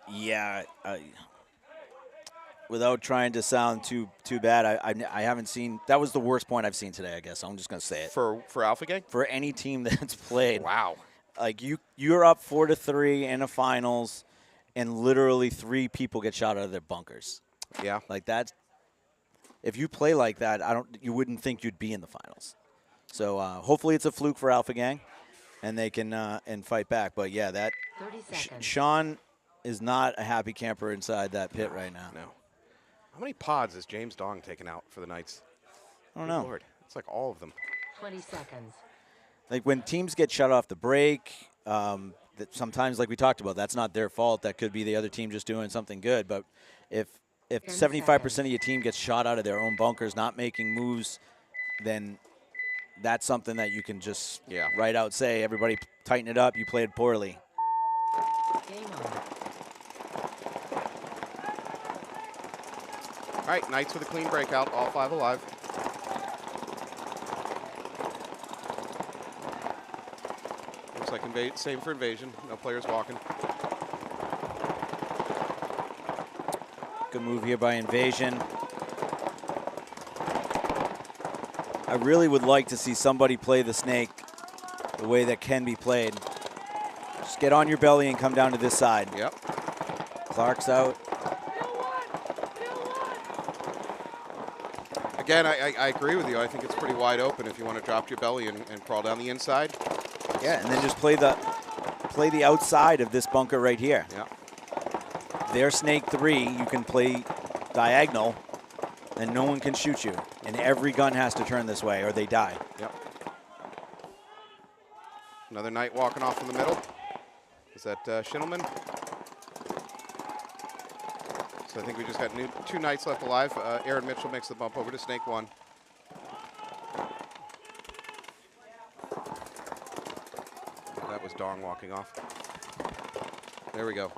Yeah, without trying to sound too bad, I haven't seen. That was the worst point I've seen today. I guess I'm just gonna say it for Alpha Gang, for any team that's played. wow. Like you're up 4-3 in a finals, and literally 3 people get shot out of their bunkers. Yeah. Like that. If you play like that, you wouldn't think you'd be in the finals. So hopefully it's a fluke for Alpha Gang, and they can and fight back. But yeah, that 30 seconds. Sean is not a happy camper inside that pit right now. No. How many pods has James Dong taken out for the Knights? I don't Good know. Lord, it's like all of them. 20 seconds. Like when teams get shut off the break, that sometimes, like we talked about, that's not their fault. That could be the other team just doing something good. But if 75% of your team gets shot out of their own bunkers, not making moves, then that's something that you can just right out say, everybody tighten it up. You played poorly. Game on. All right, Knights with a clean breakout, all 5 alive. Looks like same for Invasion. No players walking. Good move here by Invasion. I really would like to see somebody play the snake the way that can be played. Just get on your belly and come down to this side. Yep. Clark's out. Again, I agree with you. I think it's pretty wide open if you want to drop your belly and crawl down the inside. Yeah, and then just play the outside of this bunker right here. Yeah. Their snake 3, you can play diagonal, and no one can shoot you. And every gun has to turn this way, or they die. Yep. Another Knight walking off in the middle. Is that Schindelman? So I think we just got 2 Knights left alive. Aaron Mitchell makes the bump over to Snake 1. That was Dong walking off. There we go.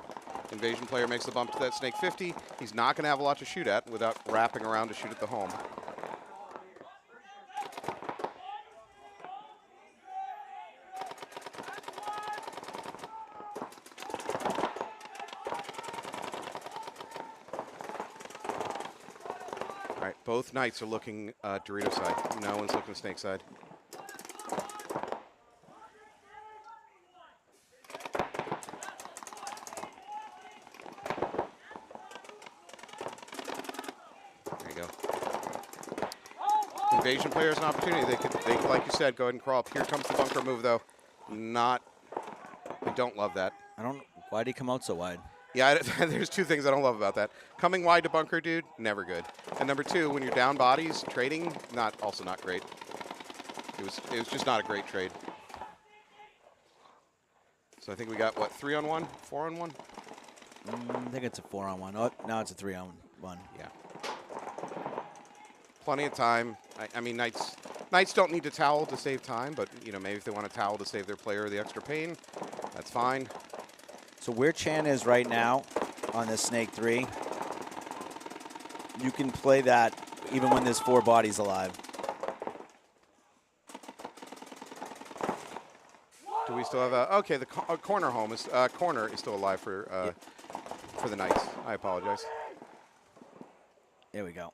Invasion player makes the bump to that Snake 50. He's not going to have a lot to shoot at without wrapping around to shoot at the home. All right, both Knights are looking Dorito side. No one's looking Snake side. Invasion player has an opportunity. They could, like you said, go ahead and crawl up. Here comes the bunker move, though. I don't love that. Why did he come out so wide? Yeah, there's 2 things I don't love about that. Coming wide to bunker, dude, never good. And number 2, when you're down bodies, trading, also not great. It was just not a great trade. So I think we got, what, 3-on-1, 4-on-1? I think it's a 4-on-1. Oh, now it's a 3-on-1. Yeah. Plenty of time. I mean, Knights don't need to towel to save time, but you know, maybe if they want to towel to save their player the extra pain, that's fine. So where Chan is right now on this snake 3, you can play that even when there's 4 bodies alive. Do we still have a? Okay, the corner home is corner is still alive for the Knights. I apologize. There we go.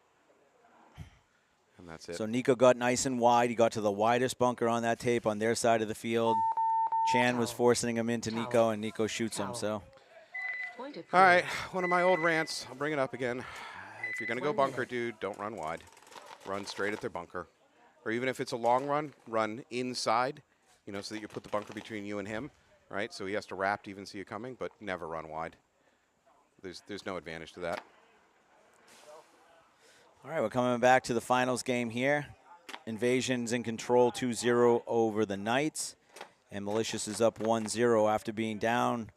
And that's it. So Nico got nice and wide. He got to the widest bunker on that tape on their side of the field. Chan was forcing him into Nico, and Nico shoots him. So. Point approved. All right, one of my old rants. I'll bring it up again. If you're going to go 1 bunker, minute. dude, don't run wide. Run straight at their bunker. Or even if it's a long run, run inside, you know, so that you put the bunker between you and him, right? So he has to wrap to even see you coming, but never run wide. There's no advantage to that. All right, we're coming back to the finals game here. Invasion's in control 2-0 over the Knights, and Malicious is up 1-0 after being down.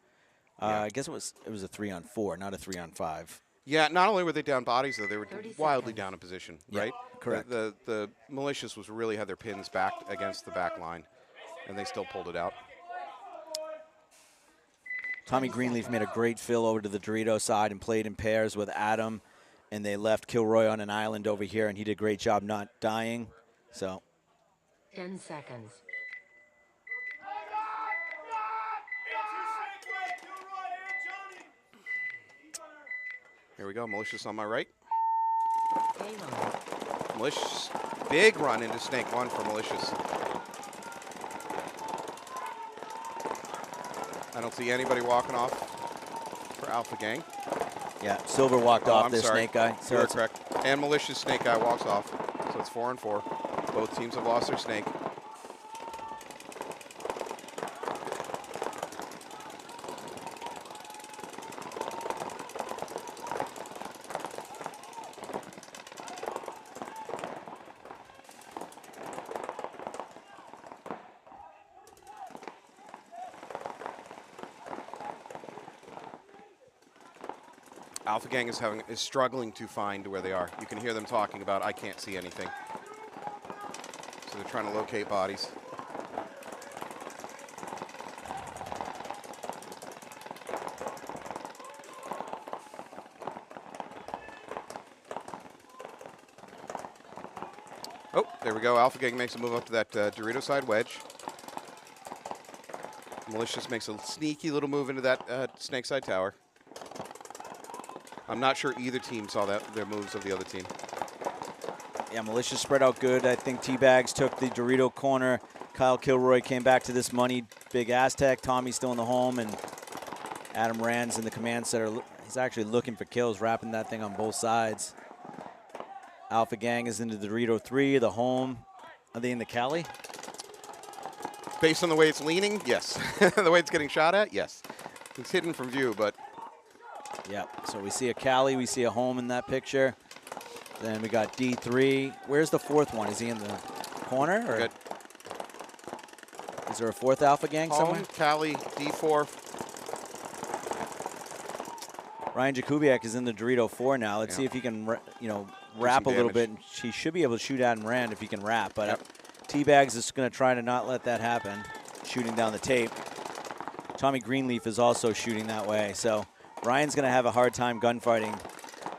I guess it was a 3-on-4, not a 3-on-5. Yeah, not only were they down bodies, though, they were 30 wildly seconds. down in position, Yeah, right? correct. The Malicious was really had their pins back against the back line, and they still pulled it out. Tommy Greenleaf made a great fill over to the Dorito side and played in pairs with Adam, and they left Kilroy on an island over here, and he did a great job not dying. So 10 seconds. Here we go, Malicious on my right. Game on. Malicious, big run into Snake 1 for Malicious. I don't see anybody walking off for Alpha Gang. yeah, Silver walked Oh, off I'm this sorry. snake guy. So You're it's correct. And Malicious Snake Guy walks off. So it's 4-4. Both teams have lost their snake. Alpha Gang is struggling to find where they are. You can hear them talking about, I can't see anything. So they're trying to locate bodies. Oh, there we go. Alpha Gang makes a move up to that Dorito side wedge. Malicious makes a sneaky little move into that snake side tower. I'm not sure either team saw their moves of the other team. Yeah, Malicious spread out good. I think T-Bags took the Dorito corner. Kyle Kilroy came back to this money. Big Aztec. Tommy's still in the home, and Adam Rand's in the command center. He's actually looking for kills, wrapping that thing on both sides. Alpha Gang is into the Dorito 3, the home. Are they in the Cali? Based on the way it's leaning, yes. The way it's getting shot at, yes. It's hidden from view, but Yeah, so we see a Cali, we see a home in that picture. Then we got D3. Where's the fourth one? Is he in the corner? Or good. is there a fourth Alpha Gang somewhere? Home, Cali, D4. Ryan Jakubiak is in the Dorito 4 now. Let's Yeah. see if he can, wrap a little damage. bit. And he should be able to shoot Adam Rand if he can wrap. But Yep. T-Bags is going to try to not let that happen, shooting down the tape. Tommy Greenleaf is also shooting that way. So Ryan's going to have a hard time gunfighting.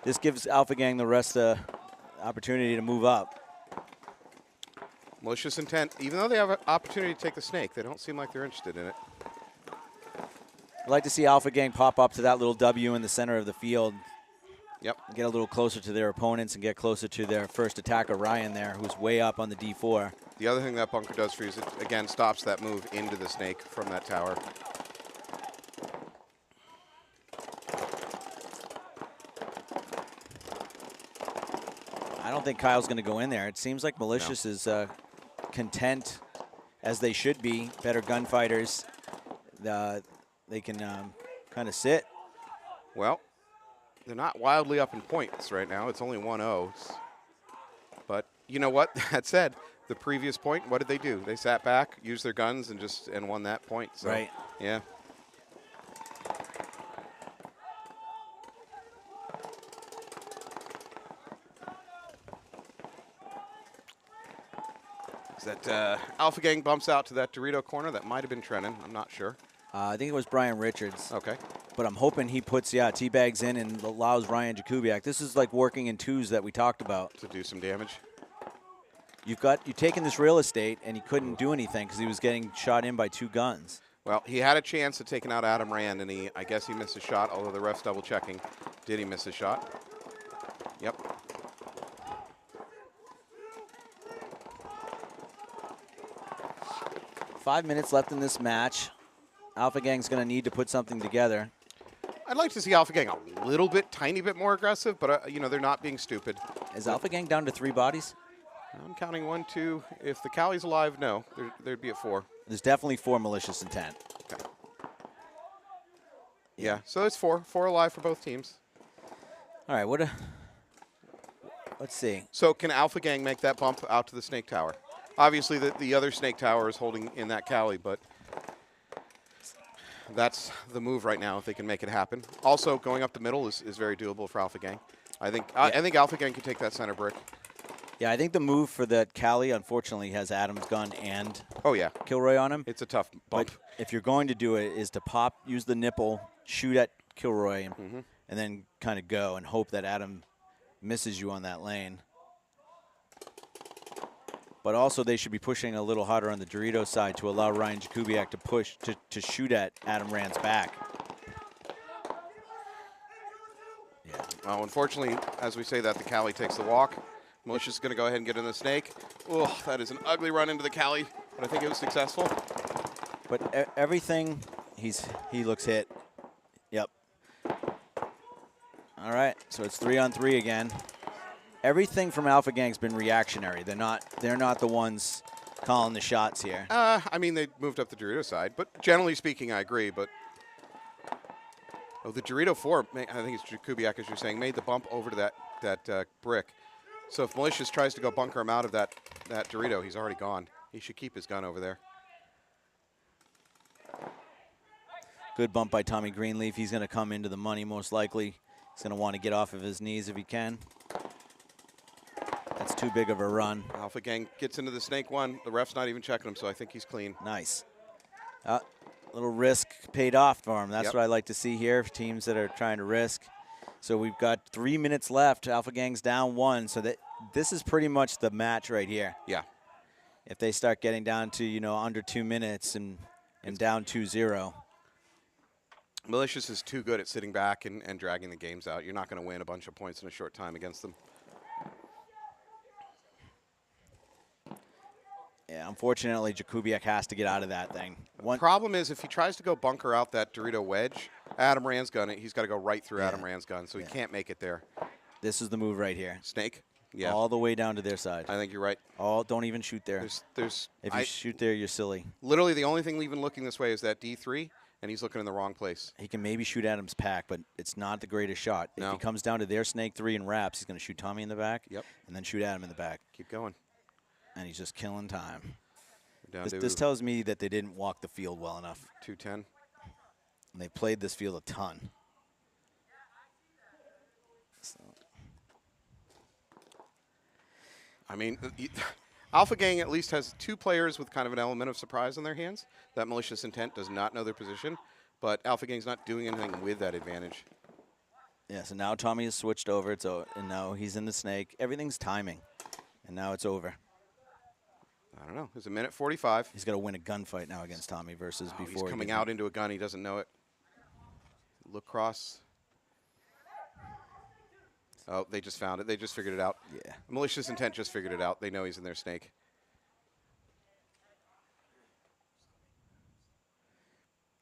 This gives Alpha Gang the rest of the opportunity to move up. Malicious intent. Even though they have an opportunity to take the snake, they don't seem like they're interested in it. I'd like to see Alpha Gang pop up to that little W in the center of the field. Yep. Get a little closer to their opponents and get closer to their first attacker, Ryan, there, who's way up on the D4. The other thing that bunker does for you is it, again, stops that move into the snake from that tower. I don't think Kyle's going to go in there. It seems like Malicious is content, as they should be, better gunfighters. They can kind of sit. Well, they're not wildly up in points right now. It's only 1-0. But you know what? That said, the previous point, what did they do? They sat back, used their guns, and won that point. So, Right. Yeah. that Alpha Gang bumps out to that Dorito corner. That might have been Trennan. I'm not sure. I think it was Brian Richards. Okay. But I'm hoping he puts, T-bags in and allows Ryan Jakubiak. This is like working in twos that we talked about. To do some damage. You've taken this real estate, and he couldn't do anything because he was getting shot in by 2 guns. Well, he had a chance of taking out Adam Rand, and I guess he missed a shot, although the ref's double checking. Did he miss a shot? Yep. Five minutes left in this match. Alpha Gang's going to need to put something together. I'd like to see Alpha Gang a little bit, tiny bit more aggressive, but, they're not being stupid. Is Alpha Gang down to 3 bodies? I'm counting 1, 2. If the Cali's alive, no. There'd be at 4. There's definitely 4 malicious intent. Okay. Yeah, so it's 4. 4 alive for both teams. All right, let's see. So can Alpha Gang make that bump out to the Snake Tower? Obviously, the other Snake Tower is holding in that Cali, but that's the move right now if they can make it happen. Also, going up the middle is very doable for Alpha Gang. I think Alpha Gang could take that center brick. Yeah, I think the move for that Cali, unfortunately, has Adam's gun and Kilroy on him. It's a tough bump. But if you're going to do it, is to use the nipple, shoot at Kilroy, and then kind of go and hope that Adam misses you on that lane. But also, they should be pushing a little harder on the Dorito side to allow Ryan Jakubiak to push to shoot at Adam Rand's back. Yeah. Well, unfortunately, as we say that, the Cali takes the walk. Militia's going to go ahead and get in the Snake. Oh, that is an ugly run into the Cali, but I think it was successful. But everything, he looks hit. Yep. All right, so it's 3-on-3 again. Everything from Alpha Gang's been reactionary. They're not the ones calling the shots here. I mean, they moved up the Dorito side, but generally speaking, I agree. But the Dorito 4, I think it's Jakubiak, as you're saying, made the bump over to that brick. So if Malicious tries to go bunker him out of that Dorito, he's already gone. He should keep his gun over there. Good bump by Tommy Greenleaf. He's going to come into the money most likely. He's going to want to get off of his knees if he can. That's too big of a run. Alpha Gang gets into the Snake 1. The ref's not even checking him, so I think he's clean. Nice. Little risk paid off for him. That's what I like to see here, teams that are trying to risk. So we've got 3 minutes left. Alpha Gang's down 1, so this is pretty much the match right here. Yeah. If they start getting down to, under 2 minutes and down 2-0. Malicious is too good at sitting back and dragging the games out. You're not going to win a bunch of points in a short time against them. Yeah, unfortunately, Jakubiak has to get out of that thing. The problem is if he tries to go bunker out that Dorito wedge, Adam Rand's gun, he's got to go right through Adam Rand's gun, so he can't make it there. This is the move right here. Snake? Yeah. All the way down to their side. I think you're right. Don't even shoot there. If you shoot there, you're silly. Literally, the only thing even looking this way is that D3, and he's looking in the wrong place. He can maybe shoot Adam's pack, but it's not the greatest shot. No. If he comes down to their Snake 3 and wraps, he's going to shoot Tommy in the back. Yep. And then shoot Adam in the back. Keep going. And he's just killing time. Down This tells me that they didn't walk the field well enough. 210. And they played this field a ton. So. I mean, Alpha Gang at least has 2 players with kind of an element of surprise on their hands. That Malicious Intent does not know their position, but Alpha Gang's not doing anything with that advantage. Yeah, so now Tommy has switched over. And now he's in the Snake. Everything's timing. And now it's over. I don't know. It's a minute 45. He's got to win a gunfight now against Tommy versus before. He's coming out into a gun. He doesn't know it. Look cross. Oh, they just found it. They just figured it out. Yeah. Malicious Intent just figured it out. They know he's in their Snake.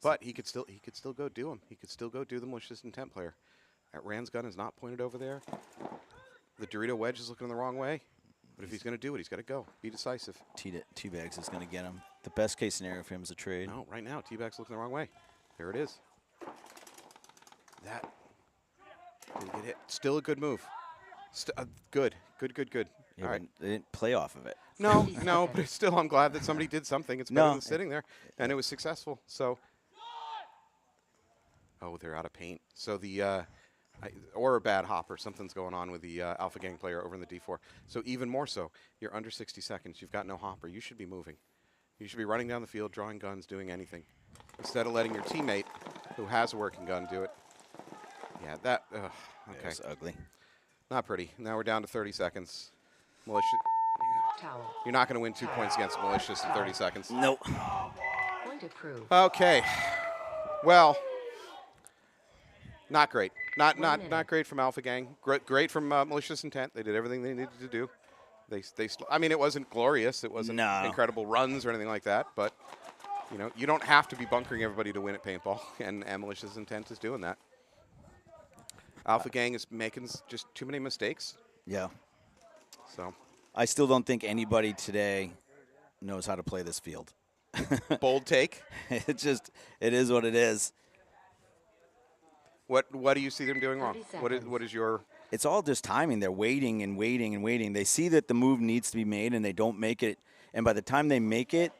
But he could still go do him. He could still go do the Malicious Intent player. That Rand's gun is not pointed over there. The Dorito wedge is looking the wrong way. But if he's going to do it, he's got to go. Be decisive. T-Bags is going to get him. The best case scenario for him is a trade. No, right now, T-Bag's looking the wrong way. There it is. That didn't get hit. Still a good move. Good. Yeah, All right. They didn't play off of it. No, but still, I'm glad that somebody did something. It's better than sitting there. And it was successful. So, they're out of paint. So the or a bad hopper. Something's going on with the Alpha Gang player over in the D4. So even more so, you're under 60 seconds. You've got no hopper. You should be moving. You should be running down the field, drawing guns, doing anything, instead of letting your teammate, who has a working gun, do it. Yeah, that. Okay. It's ugly. Not pretty. Now we're down to 30 seconds. Malicious. Towel. You're not going to win 2 points against Malicious in 30 seconds. Nope. Point approved. Okay. Well, not great. Not minute. not great from Alpha Gang. Great from Malicious Intent. They did everything they needed to do. I mean, it wasn't glorious. It wasn't incredible runs or anything like that. But you don't have to be bunkering everybody to win at paintball, and Malicious Intent is doing that. Alpha Gang is making just too many mistakes. Yeah. So I still don't think anybody today knows how to play this field. bold take. It is what it is. What do you see them doing wrong? 30 What is your? It's all just timing. They're waiting and waiting and waiting. They see that the move needs to be made, and they don't make it. And by the time they make it,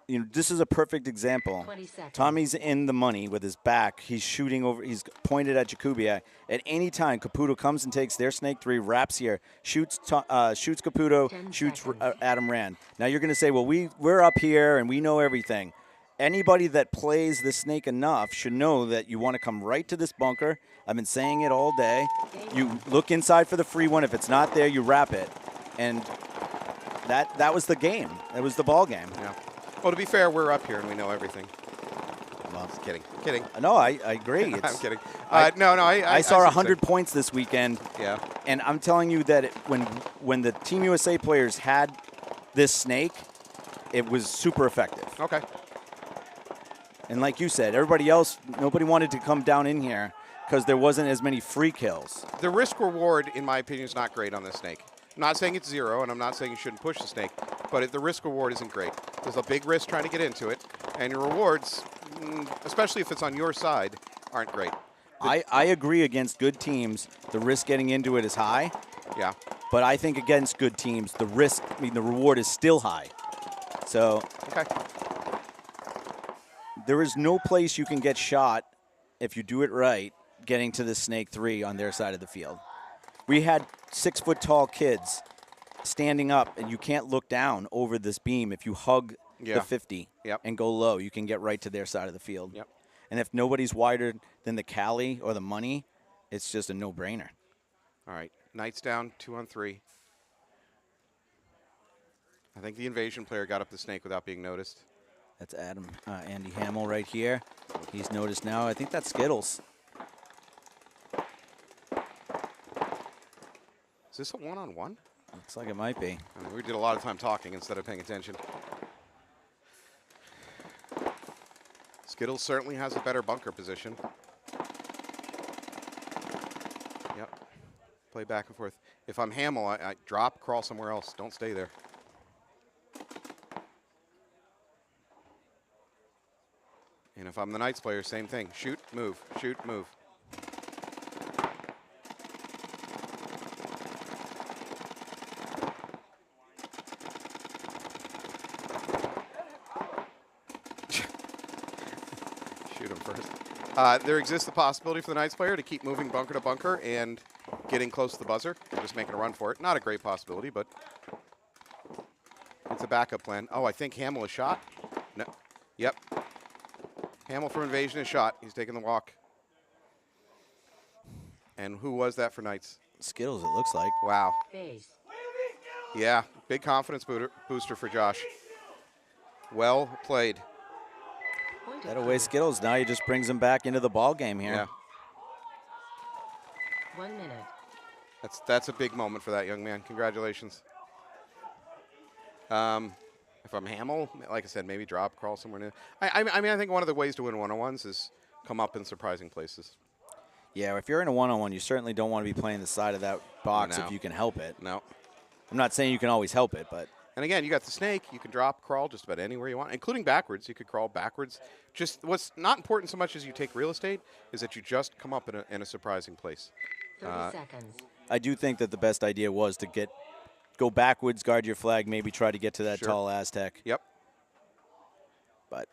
this is a perfect example. 20 seconds. Tommy's in the money with his back. He's shooting over. He's pointed at Jakubiak. At any time, Caputo comes and takes their snake 3, wraps here, shoots Caputo, 10 shoots seconds. Adam Rand. Now you're going to say, well, we're up here and we know everything. Anybody that plays the snake enough should know that you want to come right to this bunker. I've been saying it all day. You look inside for the free one. If it's not there, you wrap it. And that was the game. That was the ball game. Yeah. Well, to be fair, we're up here and we know everything. Well, Just kidding. Kidding. no, I agree. I'm kidding. I saw see 100 points this weekend. Yeah. And I'm telling you that when the Team USA players had this snake, it was super effective. Okay. And like you said, everybody else, nobody wanted to come down in here because there wasn't as many free kills. The risk reward, in my opinion, is not great on this snake. I'm not saying it's 0, and I'm not saying you shouldn't push the snake, but the risk reward isn't great. There's a big risk trying to get into it, and your rewards, especially if it's on your side, aren't great. I agree against good teams, the risk getting into it is high. Yeah. But I think against good teams, the reward is still high. So Okay. there is no place you can get shot if you do it right, getting to the snake 3 on their side of the field. We had 6-foot-tall kids standing up, and you can't look down over this beam. If you hug the 50 and go low, you can get right to their side of the field. Yep. And if nobody's wider than the Cali or the money, it's just a no-brainer. All right. Knights down, 2-on-3. I think the invasion player got up the snake without being noticed. That's Andy Hamill right here. He's noticed now. I think that's Skittles. Is this a 1-on-1? Looks like it might be. I mean, we did a lot of time talking instead of paying attention. Skittles certainly has a better bunker position. Yep. Play back and forth. If I'm Hamill, I drop, crawl somewhere else. Don't stay there. And if I'm the Knights player, same thing. Shoot, move, shoot, move. Shoot him first. There exists the possibility for the Knights player to keep moving bunker to bunker and getting close to the buzzer. They're just making a run for it. Not a great possibility, but it's a backup plan. Oh, I think Hamill is shot. No. Yep. Hamill from Invasion is shot. He's taking the walk. And who was that for Knights? Skittles, it looks like. Wow. Base. Yeah, big confidence booster for Josh. Well played. Point That away Skittles. Now he just brings him back into the ball game here. Yeah, 1 minute. that's a big moment for that young man. Congratulations. If I'm Hamill, like I said, maybe drop, crawl somewhere new. I mean, I think one of the ways to win one-on-ones is come up in surprising places. Yeah, if you're in a one-on-one, you certainly don't want to be playing the side of that box No. if you can help it. No. I'm not saying you can always help it, but And again, you got the snake. You can drop, crawl just about anywhere you want, including backwards. You could crawl backwards. Just what's not important so much as you take real estate is that you just come up in a surprising place. 30 seconds. I do think that the best idea was to go backwards, guard your flag, maybe try to get to that Sure. tall Aztec. Yep. But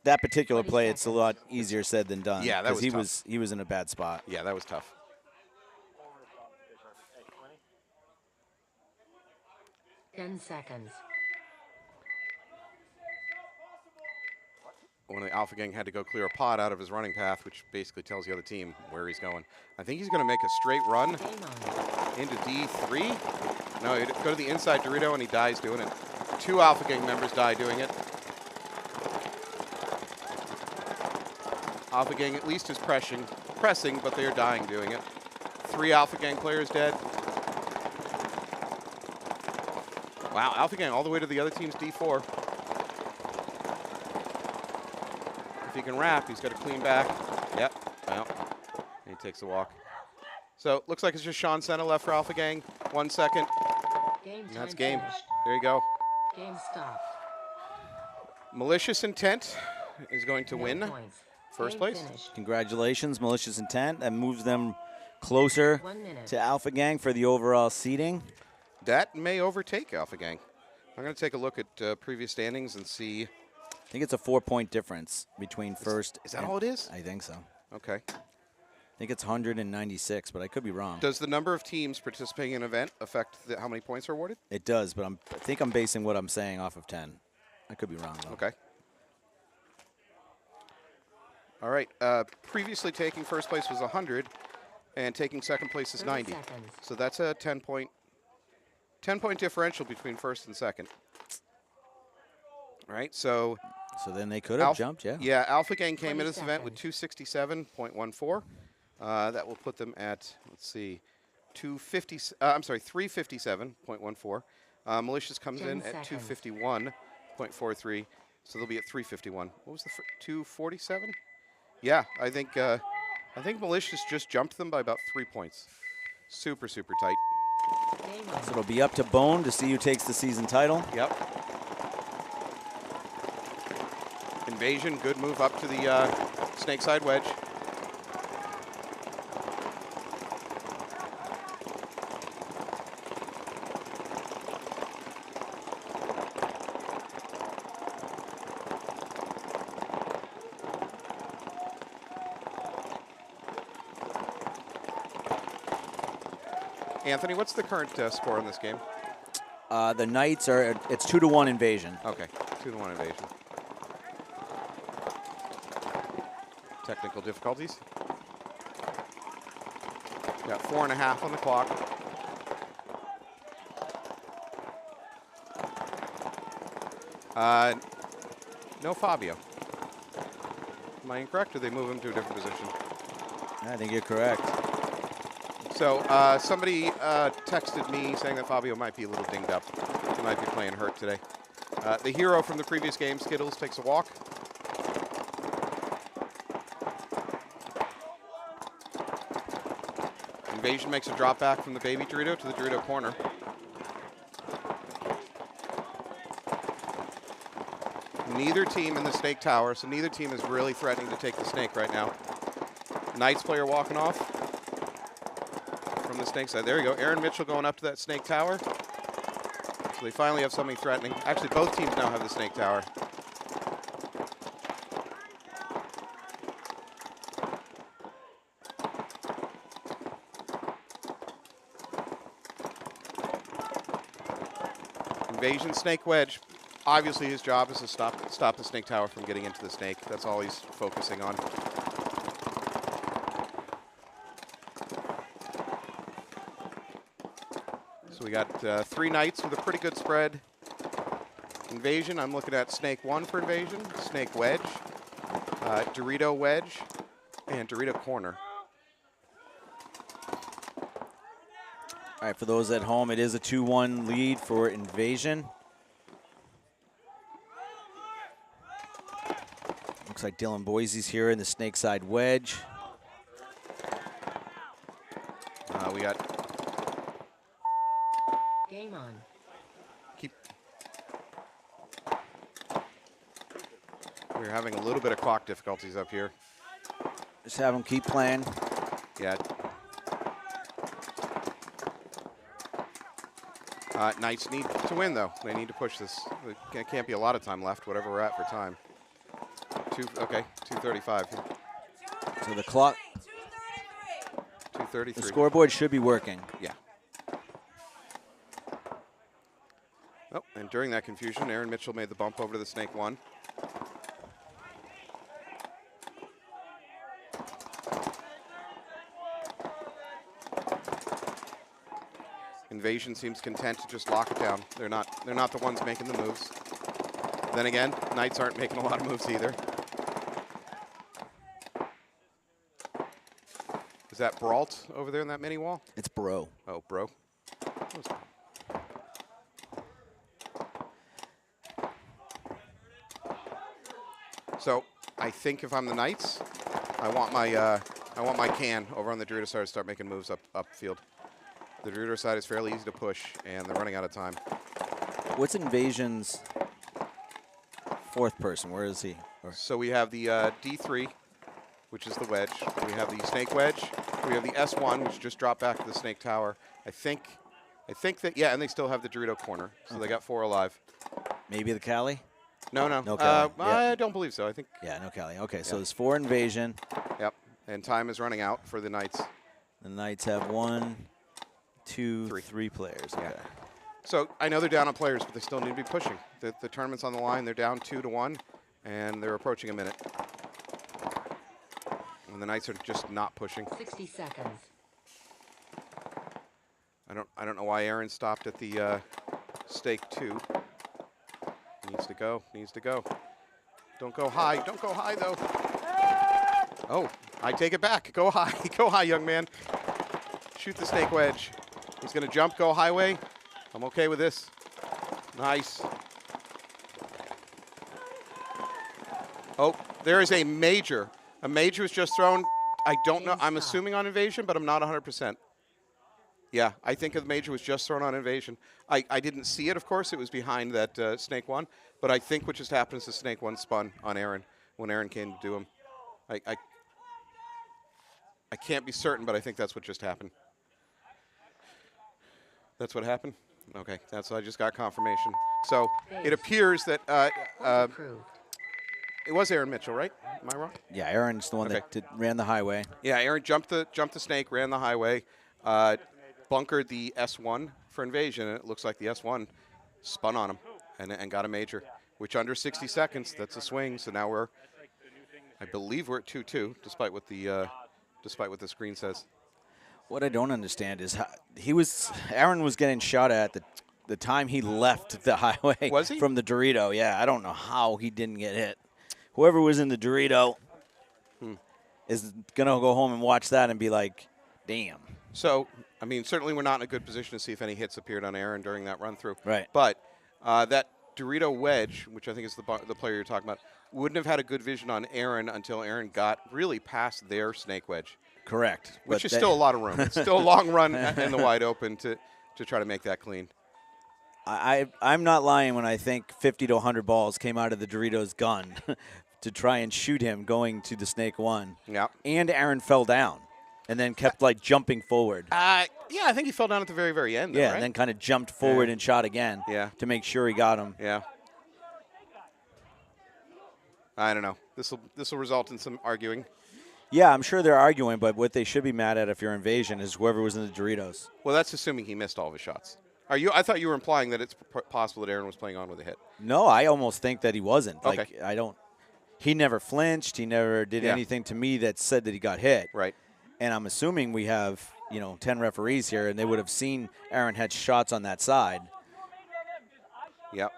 that particular 20 play, it's a seconds. lot easier said than done. Yeah, that 'cause was tough. he was in a bad spot. Yeah, that was tough. 10 seconds. One of the Alpha Gang had to go clear a pod out of his running path, which basically tells the other team where he's going. I think he's going to make a straight run Game on. into D3. No, he'd go to the inside Dorito, and he dies doing it. 2 Alpha Gang members die doing it. Alpha Gang at least is pressing, but they are dying doing it. 3 Alpha Gang players dead. Wow, Alpha Gang all the way to the other team's D4. If he can wrap, he's got to clean back. Yep, well, and he takes the walk. So, looks like it's just Sean Senna left for Alpha Gang. 1 second, Game and time that's game. finished. There you go. Game stopped. Malicious Intent is going to No win points. first Game place. finished. Congratulations, Malicious Intent. That moves them closer 1 minute. to Alpha Gang for the overall seeding. That may overtake Alpha Gang. I'm going to take a look at previous standings and see. I think it's a 4-point difference between first. Is that and- all it is? I think so. Okay. I think it's 196, but I could be wrong. Does the number of teams participating in an event affect how many points are awarded? It does, but I think I'm basing what I'm saying off of 10. I could be wrong, though. Okay. All right. Previously taking first place was 100, and taking second place is 30 90. seconds. So that's a 10-point differential between first and second. All right. So So then they could have Alpha- jumped, yeah. Yeah, Alpha Gang came 20 into this event with seconds. 267.14. That will put them at, let's see, 357.14. Malicious comes 10 in at seconds. 251.43, so they'll be at 351. What was the 247? Yeah, I think Malicious just jumped them by about 3 points. Super, super tight. Game on. So it'll be up to Bone to see who takes the season title. Yep. Invasion, good move up to the snake side wedge. Anthony, what's the current score in this game? The Knights are, it's 2-1 Invasion. Okay, 2-1 Invasion. Technical difficulties. Got 4.5 on the clock. No Fabio. Am I incorrect, or they move him to a different position? I think you're correct. So somebody texted me saying that Fabio might be a little dinged up. He might be playing hurt today. The hero from the previous game, Skittles, takes a walk. Invasion makes a drop back from the baby Dorito to the Dorito corner. Neither team in the snake tower, so neither team is really threatening to take the snake right now. Knights player walking off from the snake side. There you go. Aaron Mitchell going up to that snake tower. So they finally have something threatening. Actually, both teams now have the snake tower. Invasion snake wedge. Obviously, his job is to stop the snake tower from getting into the snake. That's all he's focusing on. So we got 3 Knights with a pretty good spread. Invasion, I'm looking at Snake 1 for Invasion, Snake Wedge, Dorito Wedge, and Dorito Corner. All right, for those at home, it is a 2-1 lead for Invasion. Looks like Dylan Boise's here in the snake side wedge. We got Game on. we're having a little bit of clock difficulties up here. Just have them keep playing. Yeah. Knights need to win, though. They need to push this. There can't be a lot of time left, whatever we're at for time. 2:35. So the clock, 2:33. the scoreboard should be working. Yeah. Oh, and during that confusion, Aaron Mitchell made the bump over to the snake 1. Invasion seems content to just lock it down. They're not the ones making the moves. Then again, Knights aren't making a lot of moves either. Is that Brault over there in that mini wall? It's Bro. Oh, bro. So I think if I'm the Knights, I want my can over on the Dorito side to start making moves upfield. The Dorito side is fairly easy to push, and they're running out of time. What's Invasion's fourth person? Where is he? So we have the D3, which is the wedge. We have the snake wedge. We have the S1, which just dropped back to the snake tower. I think that, yeah, and they still have the Dorito corner. So they got 4 alive. Maybe the Cali? No. No Cali. I don't believe so. I think. Yeah, no Cali. Okay, so there's 4 Invasion. Yep. And time is running out for the Knights. The Knights have 1, 2, 3 players. Okay. Yeah. So I know they're down on players, but they still need to be pushing. The tournament's on the line. They're down 2-1, and they're approaching a minute. And the Knights are just not pushing. 60 seconds. I don't know why Aaron stopped at the stake 2. Needs to go. Don't go high. Don't go high, though. Oh, I take it back. Go high. Go high, young man. Shoot the snake wedge. He's going to jump, go highway. I'm okay with this. Nice. Oh, there is a major. A major was just thrown. I don't know. I'm assuming on Invasion, but I'm not 100%. Yeah, I think the major was just thrown on Invasion. I didn't see it, of course. It was behind that snake 1. But I think what just happened is the snake 1 spun on Aaron when Aaron came to do him. I can't be certain, but I think that's what just happened. That's what happened? Okay, that's I just got confirmation. So it appears that Approved. it was Aaron Mitchell, right? Am I wrong? Yeah, Aaron's the one Okay. that ran the highway. Yeah, Aaron jumped the snake, ran the highway, bunkered the S1 for Invasion, and it looks like the S1 spun on him and got a major, which under 60 seconds, that's a swing. So now I believe we're at 2-2, despite what the screen says. What I don't understand is how Aaron was getting shot at the time he left the highway. Was he? From the Dorito. Yeah, I don't know how he didn't get hit. Whoever was in the Dorito is going to go home and watch that and be like, damn. So, I mean, certainly we're not in a good position to see if any hits appeared on Aaron during that run-through. Right. But that Dorito wedge, which I think is the player you're talking about, wouldn't have had a good vision on Aaron until Aaron got really past their snake wedge. Correct. Which is still a lot of room. It's still a long run in the wide open to try to make that clean. I'm not lying when I think 50 to 100 balls came out of the Doritos gun to try and shoot him going to the snake 1. Yeah. And Aaron fell down and then kept like jumping forward. Yeah, I think he fell down at the very, very end. Though, Yeah, right? and then kind of jumped forward Yeah. and shot again to make sure he got him. Yeah. I don't know. This will result in some arguing. Yeah, I'm sure they're arguing, but what they should be mad at if you're Invasion is whoever was in the Doritos. Well, that's assuming he missed all of his shots. I thought you were implying that it's possible that Aaron was playing on with a hit. No, I almost think that he wasn't. Okay. Like, he never flinched. He never did anything to me that said that he got hit. Right. And I'm assuming we have, 10 referees here, and they would have seen Aaron had shots on that side. Yep.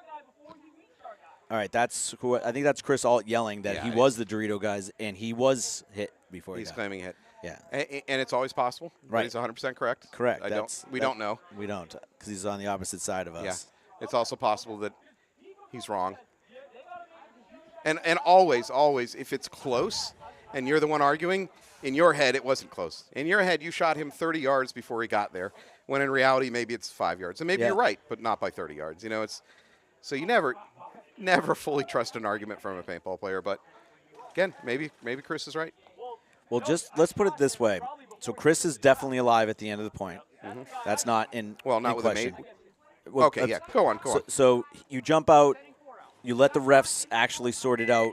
All right, I think that's Chris Alt yelling that he was the Dorito guys, and he was hit before He's he got claiming hit. Yeah. And it's always possible. Right. He's 100% correct. Correct. We don't know. We don't, because he's on the opposite side of us. Yeah. It's also possible that he's wrong. And always, if it's close and you're the one arguing, in your head it wasn't close. In your head you shot him 30 yards before he got there, when in reality maybe it's 5 yards. And maybe you're right, but not by 30 yards. So you never fully trust an argument from a paintball player. But again, maybe Chris is right. Well, let's put it this way. So Chris is definitely alive at the end of the point. Mm-hmm. That's not in not in with question. Well, okay, yeah. Go on. So you jump out, you let the refs actually sort it out,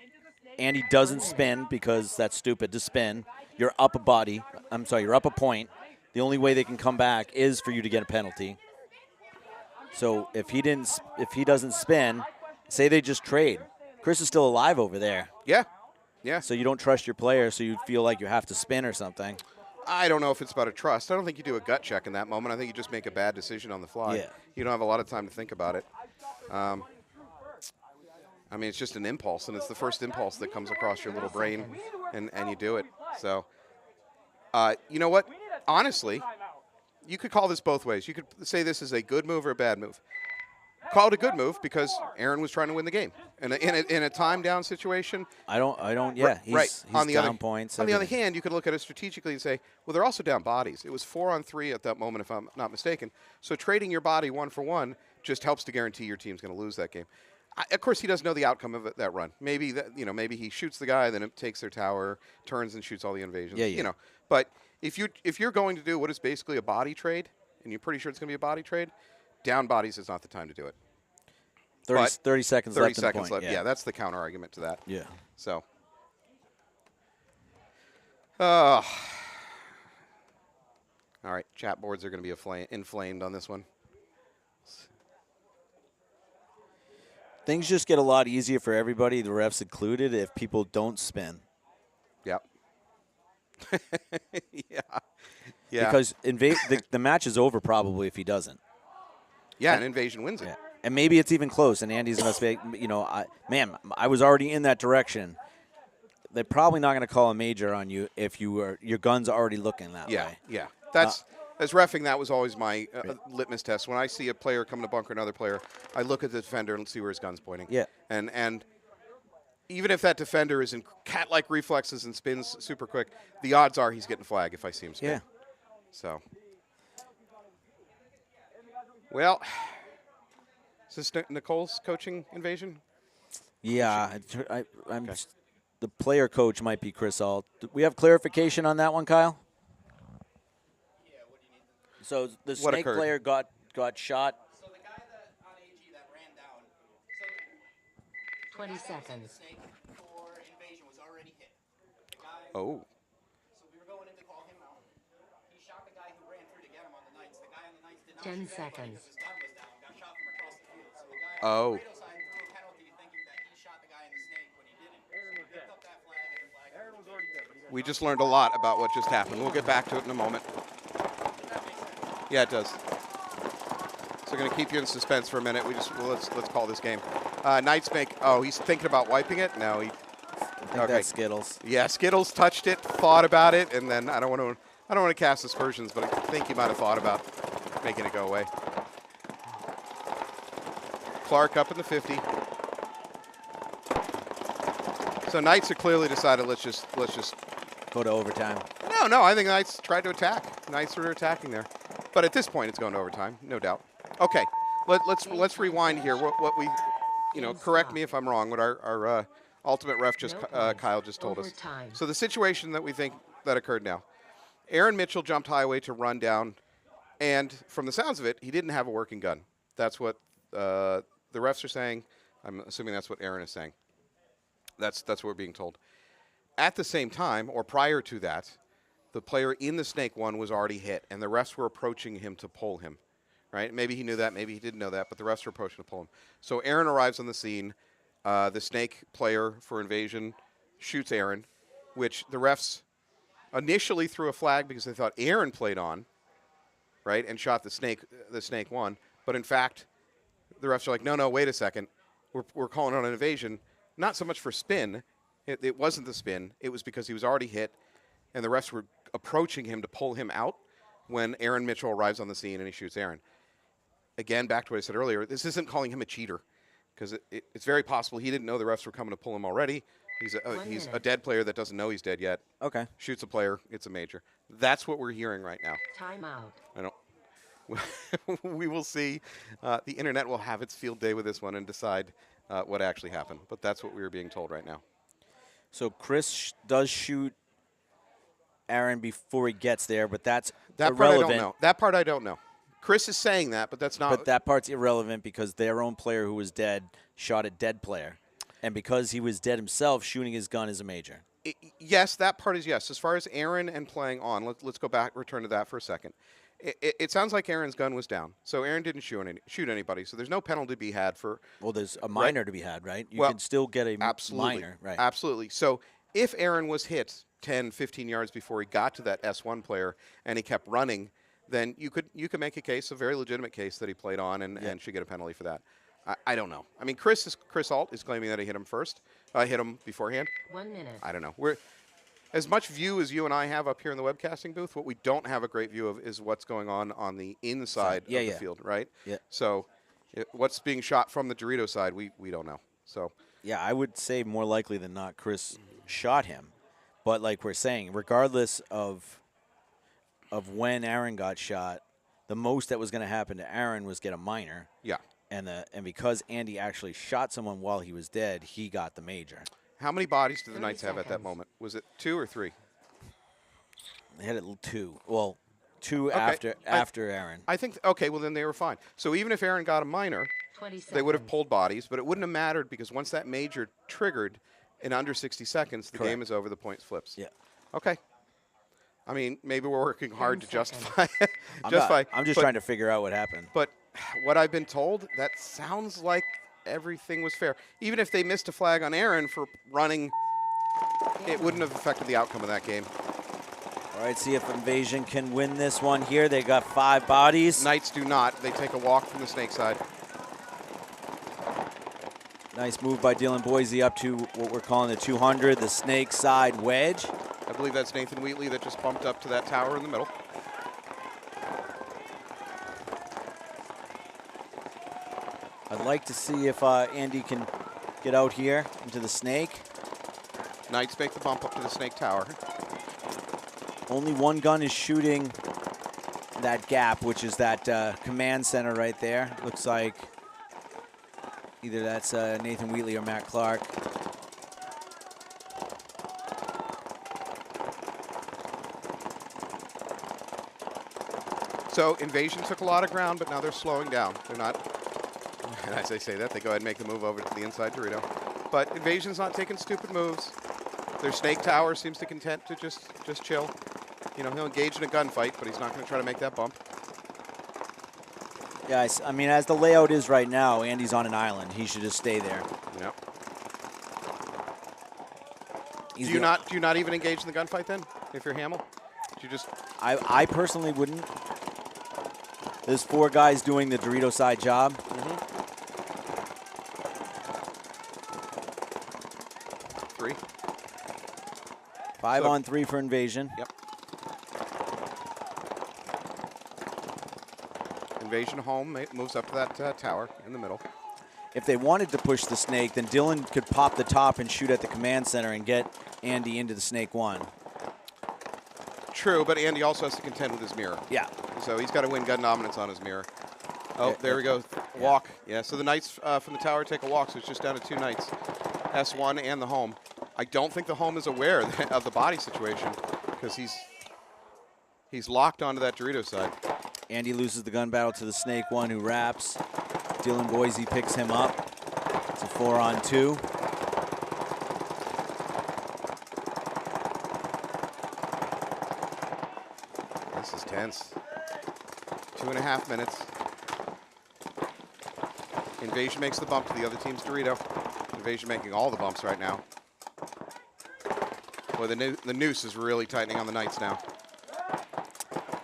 and he doesn't spin because that's stupid to spin. You're up a body. You're up a point. The only way they can come back is for you to get a penalty. So if he doesn't spin, say they just trade, Chris is still alive over there. Yeah. Yeah. So you don't trust your player, so you feel like you have to spin or something. I don't know if it's about a trust. I don't think you do a gut check in that moment. I think you just make a bad decision on the fly. Yeah. You don't have a lot of time to think about it. I mean, it's just an impulse, and it's the first impulse that comes across your little brain, and you do it. So, you know what? Honestly, you could call this both ways. You could say this is a good move or a bad move. Call it a good move because Aaron was trying to win the game. And in a time down situation. I don't. Yeah, he's, right. He's on the down other points. On the other everything. hand, you could look at it strategically and say, well, they're also down bodies. It was 4-on-3 at that moment, if I'm not mistaken. So trading your body 1-for-1 just helps to guarantee your team's going to lose that game. Of course, he doesn't know the outcome of that run. Maybe maybe he shoots the guy, then it takes their tower, turns and shoots all the invasions. Yeah. But if you're going to do what is basically a body trade, and you're pretty sure it's going to be a body trade, down bodies is not the time to do it. 30 seconds 30 left. seconds in the point. left. Yeah, that's the counter argument to that. Yeah. So. All right, chat boards are going to be inflamed on this one. Things just get a lot easier for everybody, the refs included, if people don't spin. Yep. Yeah. Because the match is over probably if he doesn't. Yeah, an invasion wins it. Yeah. And maybe it's even close, and Andy's going to say, I was already in that direction. They're probably not going to call a major on you if your gun's already looking that way. Yeah. That's as reffing. That was always my litmus test. When I see a player come to bunker another player, I look at the defender and see where his gun's pointing. Yeah. And even if that defender is in cat-like reflexes and spins super quick, the odds are he's getting flagged if I see him spin. Yeah. So. Well, is this Nicole's coaching invasion? Yeah, I'm. Okay. The player coach might be Chris Alt. Do we have clarification on that one, Kyle? Yeah, what do you need? So the What snake occurred? player got shot. So the guy that on AG that ran down, 20 the seconds. snake for invasion was already hit. The guy, Oh. So we were going in to call him out. He shot the guy who ran through to get him on the Knights. The guy on the Knights did not 10 shoot anybody seconds. because his gun was down. Got shot from across the field. So the guy Oh. on the Kratos side threw a penalty thinking that he shot the guy in the snake when he didn't. So we picked up that flag and the flag. We just learned a lot about what just happened. We'll get back to it in a moment. Yeah, it does. So we're going to keep you in suspense for a minute. Let's call this game. Knights make. Oh, he's thinking about wiping it. No, he. I think that's Skittles. Yeah, Skittles touched it, thought about it, and then I don't want to cast aspersions, but I think he might have thought about making it go away. Clark up in the 50. So Knights have clearly decided let's just Go to overtime. No, I think Knights tried to attack. Knights were attacking there. But at this point it's going to overtime, no doubt. Okay. Let's rewind here. What we correct me if I'm wrong, what our ultimate ref Kyle just told us. Overtime. So the situation that we think that occurred now. Aaron Mitchell jumped highway to run down, and from the sounds of it, he didn't have a working gun. That's what the refs are saying. I'm assuming that's what Aaron is saying. That's what we're being told. At the same time, or prior to that, the player in the snake one was already hit, and the refs were approaching him to pull him. Right? Maybe he knew that, maybe he didn't know that, but the refs were approaching to pull him. So Aaron arrives on the scene. The snake player for invasion shoots Aaron, which the refs initially threw a flag because they thought Aaron played on, right, and shot the snake one. But in fact, the refs are like, no, wait a second. We're calling on an invasion, not so much for spin. It wasn't the spin. It was because he was already hit, and the refs were approaching him to pull him out when Aaron Mitchell arrives on the scene and he shoots Aaron. Again, back to what I said earlier, this isn't calling him a cheater because it's very possible he didn't know the refs were coming to pull him already. He's a dead player that doesn't know he's dead yet. Okay. Shoots a player, it's a major. That's what we're hearing right now. Timeout. I don't. We will see. The internet will have its field day with this one and decide what actually happened. But that's what we were being told right now. So Chris does shoot Aaron before he gets there, but that's That irrelevant. part I don't know. That part I don't know. Chris is saying that, but that's not. But that part's irrelevant because their own player who was dead shot a dead player. And because he was dead himself, shooting his gun is a major. Yes, that part is yes. As far as Aaron and playing on, let's go back, return to that for a second. It sounds like Aaron's gun was down, so Aaron didn't shoot anybody. So there's no penalty to be had for. Well, there's a minor to be had, right? You Well, can still get a absolutely, minor, right? Absolutely. So if Aaron was hit 10, 15 yards before he got to that S1 player and he kept running, then you could make a case, a very legitimate case, that he played on and should get a penalty for that. I don't know. I mean, Chris Alt is claiming that he hit him first. Hit him beforehand. 1 minute. I don't know. We're as much view as you and I have up here in the webcasting booth. What we don't have a great view of is what's going on the inside of the field, right? Yeah. So what's being shot from the Dorito side, we don't know. So Yeah, I would say more likely than not Chris shot him. But like we're saying, regardless of when Aaron got shot, the most that was going to happen to Aaron was get a minor. yeah. And because Andy actually shot someone while he was dead, he got the major. How many bodies did the 30 Knights have at that seconds. moment? Was it 2 or 3? They had 2. Well, 2 Okay. after Aaron. I think, okay, well, then they were fine. So even if Aaron got a minor, 20 seconds. they would have pulled bodies, but it wouldn't have mattered because once that major triggered in under 60 seconds, the Correct. game is over, the points flips. Yeah. Okay. I mean, maybe we're working hard to 10 seconds. justify I'm just but- trying to figure out what happened. But what I've been told, that sounds like everything was fair. Even if they missed a flag on Aaron for running, it wouldn't have affected the outcome of that game. All right, see if Invasion can win this one here. They got 5 bodies. Knights do not. They take a walk from the snake side. Nice move by Dylan Boise up to what we're calling the 200, the snake side wedge. I believe that's Nathan Wheatley that just bumped up to that tower in the middle. I'd like to see if Andy can get out here into the snake. Knights make the bump up to the snake tower. Only one gun is shooting that gap, which is that command center right there. Looks like either that's Nathan Wheatley or Matt Clark. So Invasion took a lot of ground, but now they're slowing down. They're not, and as I say that, they go ahead and make the move over to the inside Dorito. But Invasion's not taking stupid moves. Their snake tower seems to content to just chill. You know, he'll engage in a gunfight, but he's not going to try to make that bump. Yeah, I mean, as the layout is right now, Andy's on an island. He should just stay there. Yep. He's Do you the- not even engage in the gunfight then, if you're Hamill? Do you just I personally wouldn't. There's 4 guys doing the Dorito side job. 3? 5 So- on 3 for Invasion. Yep. Invasion home moves up to that tower in the middle. If they wanted to push the snake, then Dylan could pop the top and shoot at the command center and get Andy into the snake 1. True, but Andy also has to contend with his mirror. Yeah. So he's got to win gun dominance on his mirror. Oh, Yeah, there we go. yeah. Walk. Yeah, so the Knights from the tower take a walk, so it's just down to 2 Knights. S1 and the home. I don't think the home is aware of the body situation because he's locked onto that Dorito side. Andy loses the gun battle to the snake 1 who wraps. Dylan Boise picks him up. It's a 4 on 2. This is tense. 2.5 minutes. Invasion makes the bump to the other team's Dorito. Invasion making all the bumps right now. Boy, the noose is really tightening on the Knights now.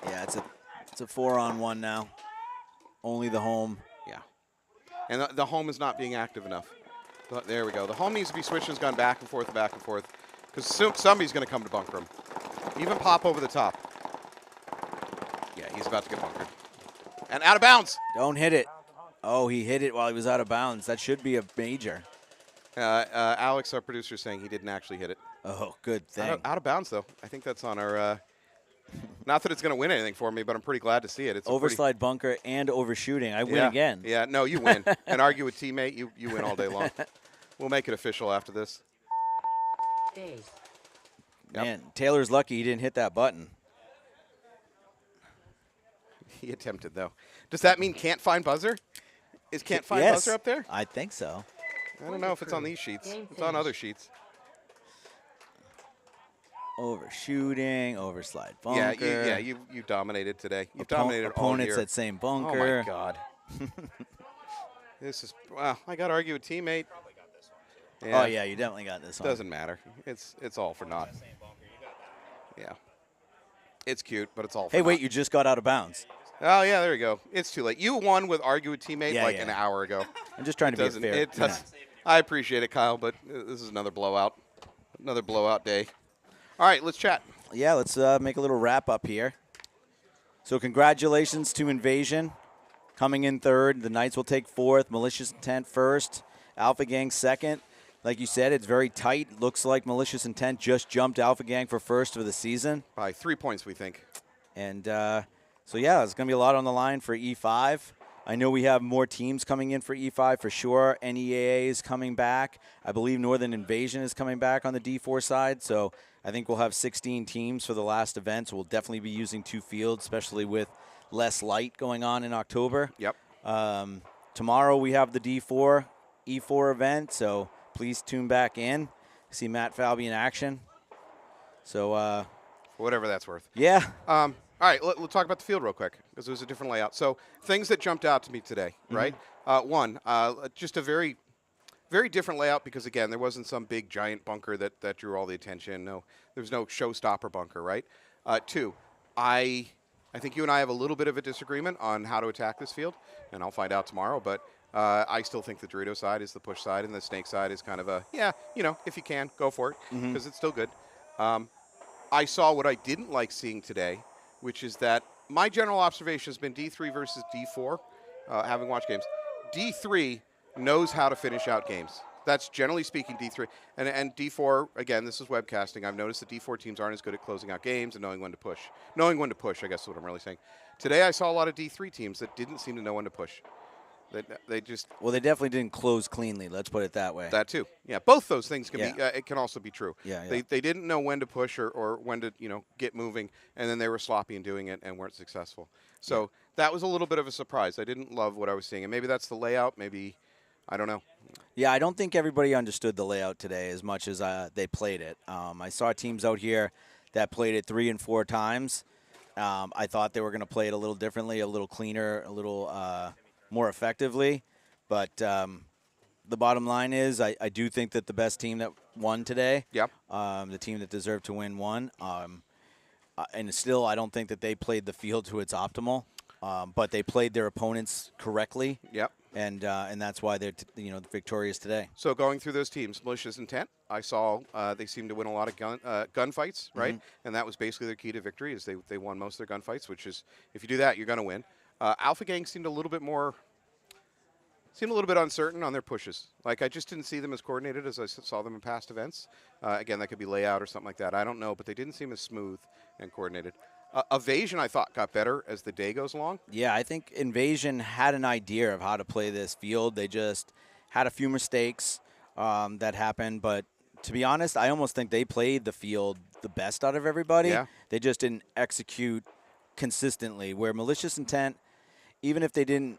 Yeah, it's a 4 on 1 now. Only the home. Yeah. And the home is not being active enough. But there we go. The home needs to be switching his gun back and forth, because somebody's going to come to bunker him. Even pop over the top. Yeah, he's about to get bunkered. And out of bounds. Don't hit it. Oh, he hit it while he was out of bounds. That should be a major. Alex, our producer, is saying he didn't actually hit it. Oh, good thing. Out of bounds, though. I think that's on our... not that it's going to win anything for me, but I'm pretty glad to see it. It's a pretty- Overslide bunker and overshooting. I win Yeah. again. Yeah, no, you win. And argue with teammate, you win all day long. We'll make it official after this. Days. Yep. Man, Taylor's lucky he didn't hit that button. He attempted, though. Does that mean can't find buzzer? Is can't find Yes, buzzer up there? I think so. I don't know if it's on these sheets. Game It's on other finished. sheets. overshooting, overslide Yeah, bunker. you dominated today. You've dominated all opponents year. that same Oh bunker. my God. This is well. I got to argue with teammate. Oh yeah, you definitely got this one. Doesn't matter. It's all for naught. Yeah. It's cute, but it's all for Hey, wait, naught. you just got out of bounds. Oh yeah, there you go. It's too late. You won with argue with teammate Yeah, like yeah. an hour ago. I'm just trying to be Doesn't fair. it? you know. Does, I appreciate it, Kyle, but this is another blowout. Another blowout day. All right, let's chat. Yeah, let's make a little wrap up here. So congratulations to Invasion coming in third. The Knights will take fourth. Malicious Intent first. Alpha Gang second. Like you said, it's very tight. Looks like Malicious Intent just jumped Alpha Gang for first of the season. By 3 points, we think. And so, yeah, it's going to be a lot on the line for E5. I know we have more teams coming in for E5 for sure. NEAA is coming back. I believe Northern Invasion is coming back on the D4 side. So I think we'll have 16 teams for the last event. So we'll definitely be using 2 fields, especially with less light going on in October. Yep. Tomorrow we have the D4 E4 event. So please tune back in. See Matt Falby in action. So, Whatever that's worth. yeah. All right, we'll talk about the field real quick because it was a different layout. So things that jumped out to me today, right? One, just a very, very different layout because, again, there wasn't some big giant bunker that drew all the attention. No, there was no showstopper bunker, right? Two, I think you and I have a little bit of a disagreement on how to attack this field, and I'll find out tomorrow. But I still think the Dorito side is the push side, and the Snake side is kind of a, yeah, if you can, go for it because it's still good. I saw what I didn't like seeing today, which is that my general observation has been D3 versus D4, having watched games. D3 knows how to finish out games. That's generally speaking D3. And D4, again, this is webcasting. I've noticed that D4 teams aren't as good at closing out games and knowing when to push. Knowing when to push, I guess is what I'm really saying. Today I saw a lot of D3 teams that didn't seem to know when to push. They just... Well, they definitely didn't close cleanly. Let's put it that way. That too. Yeah, both those things can Yeah. be. It can also be true. Yeah, yeah. They didn't know when to push or when to get moving, and then they were sloppy in doing it and weren't successful. So that was a little bit of a surprise. I didn't love what I was seeing, and maybe that's the layout. Maybe I don't know. Yeah, I don't think everybody understood the layout today as much as they played it. I saw teams out here that played it 3 and 4 times. I thought they were going to play it a little differently, a little cleaner, a little more effectively. But the bottom line is I do think that the best team that won today, Yep. the team that deserved to win won. And still, I don't think that they played the field to its optimal. But they played their opponents correctly. Yep. And that's why they're victorious today. So going through those teams, Malicious Intent, I saw they seemed to win a lot of gunfights, right? And that was basically their key to victory is they won most of their gunfights, which is if you do that, you're going to win. Alpha Gang seemed a little bit uncertain on their pushes. Like, I just didn't see them as coordinated as I saw them in past events. Again, that could be layout or something like that. I don't know, but they didn't seem as smooth and coordinated. Evasion, I thought, got better as the day goes along. Yeah, I think Invasion had an idea of how to play this field. They just had a few mistakes that happened. But to be honest, I almost think they played the field the best out of everybody. Yeah. They just didn't execute consistently, where Malicious Intent, even if they didn't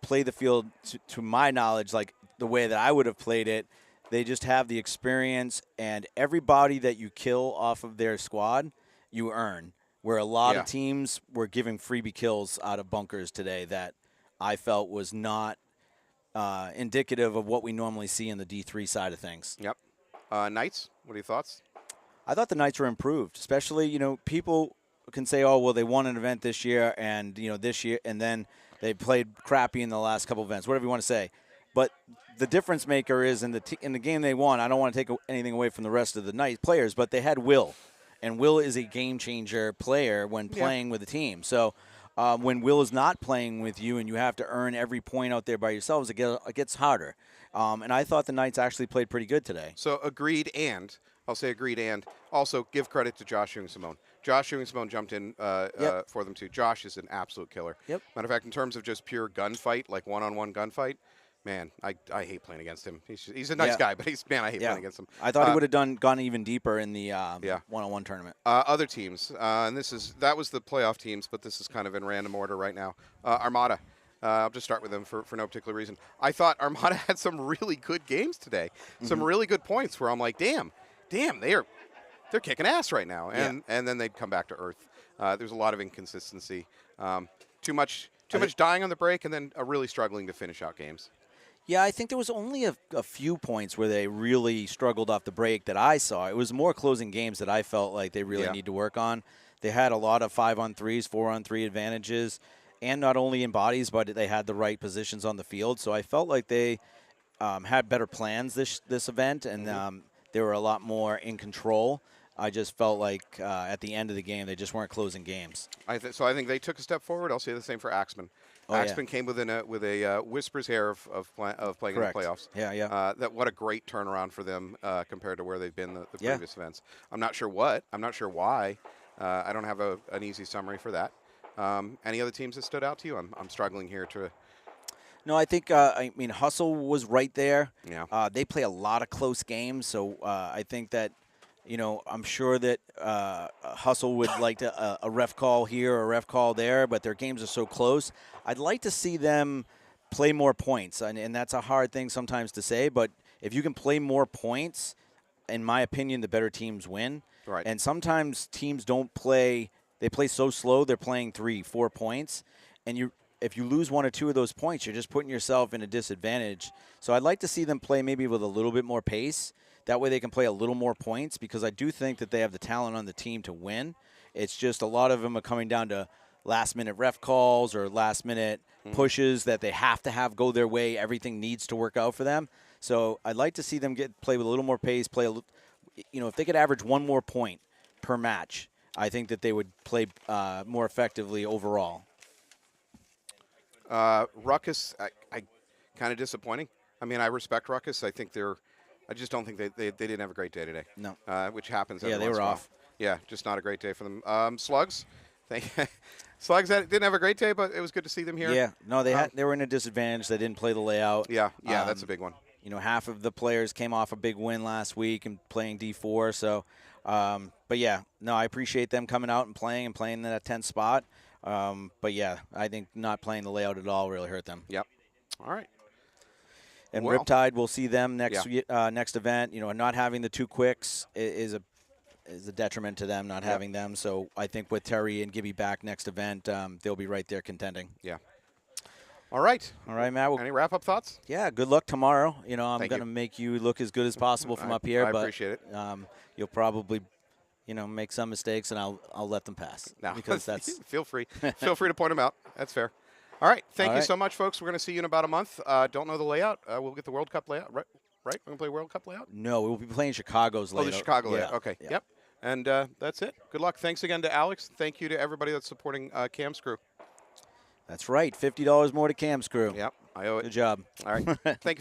play the field, to my knowledge, like the way that I would have played it, they just have the experience, and everybody that you kill off of their squad, you earn. Where a lot of teams were giving freebie kills out of bunkers today that I felt was not indicative of what we normally see in the D3 side of things. Yep. Knights, what are your thoughts? I thought the Knights were improved, especially, people can say, oh, well, they won an event this year and, this year, and then they played crappy in the last couple events, whatever you want to say. But the difference maker is in the game they won, I don't want to take anything away from the rest of the Knights players, but they had Will. And Will is a game-changer player when playing with a team. So when Will is not playing with you and you have to earn every point out there by yourselves, it gets harder. And I thought the Knights actually played pretty good today. So agreed, and I'll say agreed, and also give credit to Josh Ewing-Simone. Josh Ewing-Simone jumped in for them too. Josh is an absolute killer. Yep. Matter of fact, in terms of just pure gunfight, like one-on-one gunfight, man, I hate playing against him. He's a nice guy, but I hate playing against him. I thought he would have gone even deeper in the one-on-one tournament. Other teams, and that was the playoff teams, but this is kind of in random order right now. Armada. I'll just start with them for no particular reason. I thought Armada had some really good games today. Some really good points where I'm like, damn, they're kicking ass right now, and then they'd come back to earth. There's a lot of inconsistency, too much dying on the break, and then really struggling to finish out games. Yeah, I think there was only a few points where they really struggled off the break that I saw. It was more closing games that I felt like they really need to work on. They had a lot of 5-on-3s, 4-on-3 advantages, and not only in bodies, but they had the right positions on the field. So I felt like they had better plans this event, and they were a lot more in control. I just felt like at the end of the game, they just weren't closing games. So I think they took a step forward. I'll say the same for Axman. Axman came with a whisper's hair of playing Correct. in the playoffs. Yeah. What a great turnaround for them compared to where they've been the previous events. I'm not sure why. I don't have an easy summary for that. Any other teams that stood out to you? I'm struggling here to. No, I think Hustle was right there. Yeah. They play a lot of close games, so I think that. I'm sure that Hustle would like a ref call here or a ref call there, but their games are so close. I'd like to see them play more points, and that's a hard thing sometimes to say, but if you can play more points, in my opinion, the better teams win. Right. And sometimes teams don't play – they play so slow, they're playing 3-4 points, and if you lose one or two of those points, you're just putting yourself in a disadvantage. So I'd like to see them play maybe with a little bit more pace. That way they can play a little more points because I do think that they have the talent on the team to win. It's just a lot of them are coming down to last-minute ref calls or last-minute pushes that they have to have go their way. Everything needs to work out for them. So I'd like to see them play with a little more pace, if they could average one more point per match, I think that they would play more effectively overall. Ruckus, I kind of disappointing. I mean, I respect Ruckus. I just don't think they didn't have a great day today. No. Which happens. Yeah, every they once were in a while. off. Yeah, just not a great day for them. Slugs, Slugs didn't have a great day, but it was good to see them here. Yeah, no, they were in a disadvantage. They didn't play the layout. Yeah, that's a big one. Half of the players came off a big win last week and playing D4. So, but yeah, no, I appreciate them coming out and playing in that 10th spot. But yeah, I think not playing the layout at all really hurt them. Yep. All right. And Well, Riptide, we'll see them next event. Not having the two quicks is a detriment to them, not having them. So I think with Terry and Gibby back next event, they'll be right there contending. Yeah. All right. All right, Matt. Any wrap-up thoughts? Yeah, good luck tomorrow. I'm Thank going to you. make you look as good as possible from up here. I but appreciate it. You'll probably, make some mistakes, and I'll let them pass. No, Because that's feel free. Feel free to point them out. That's fair. All right. Thank All you right. so much, folks. We're going to see you in about a month. Don't know the layout. We'll get the World Cup layout, right? We're going to play World Cup layout? No, we'll be playing Chicago's later. Oh, the Chicago Yeah. layout. Okay. Yeah. Yep. And that's it. Good luck. Thanks again to Alex. Thank you to everybody that's supporting Cam's crew. That's right. $50 more to Cam's crew. Yep. I owe it. Good job. All right. Thank you.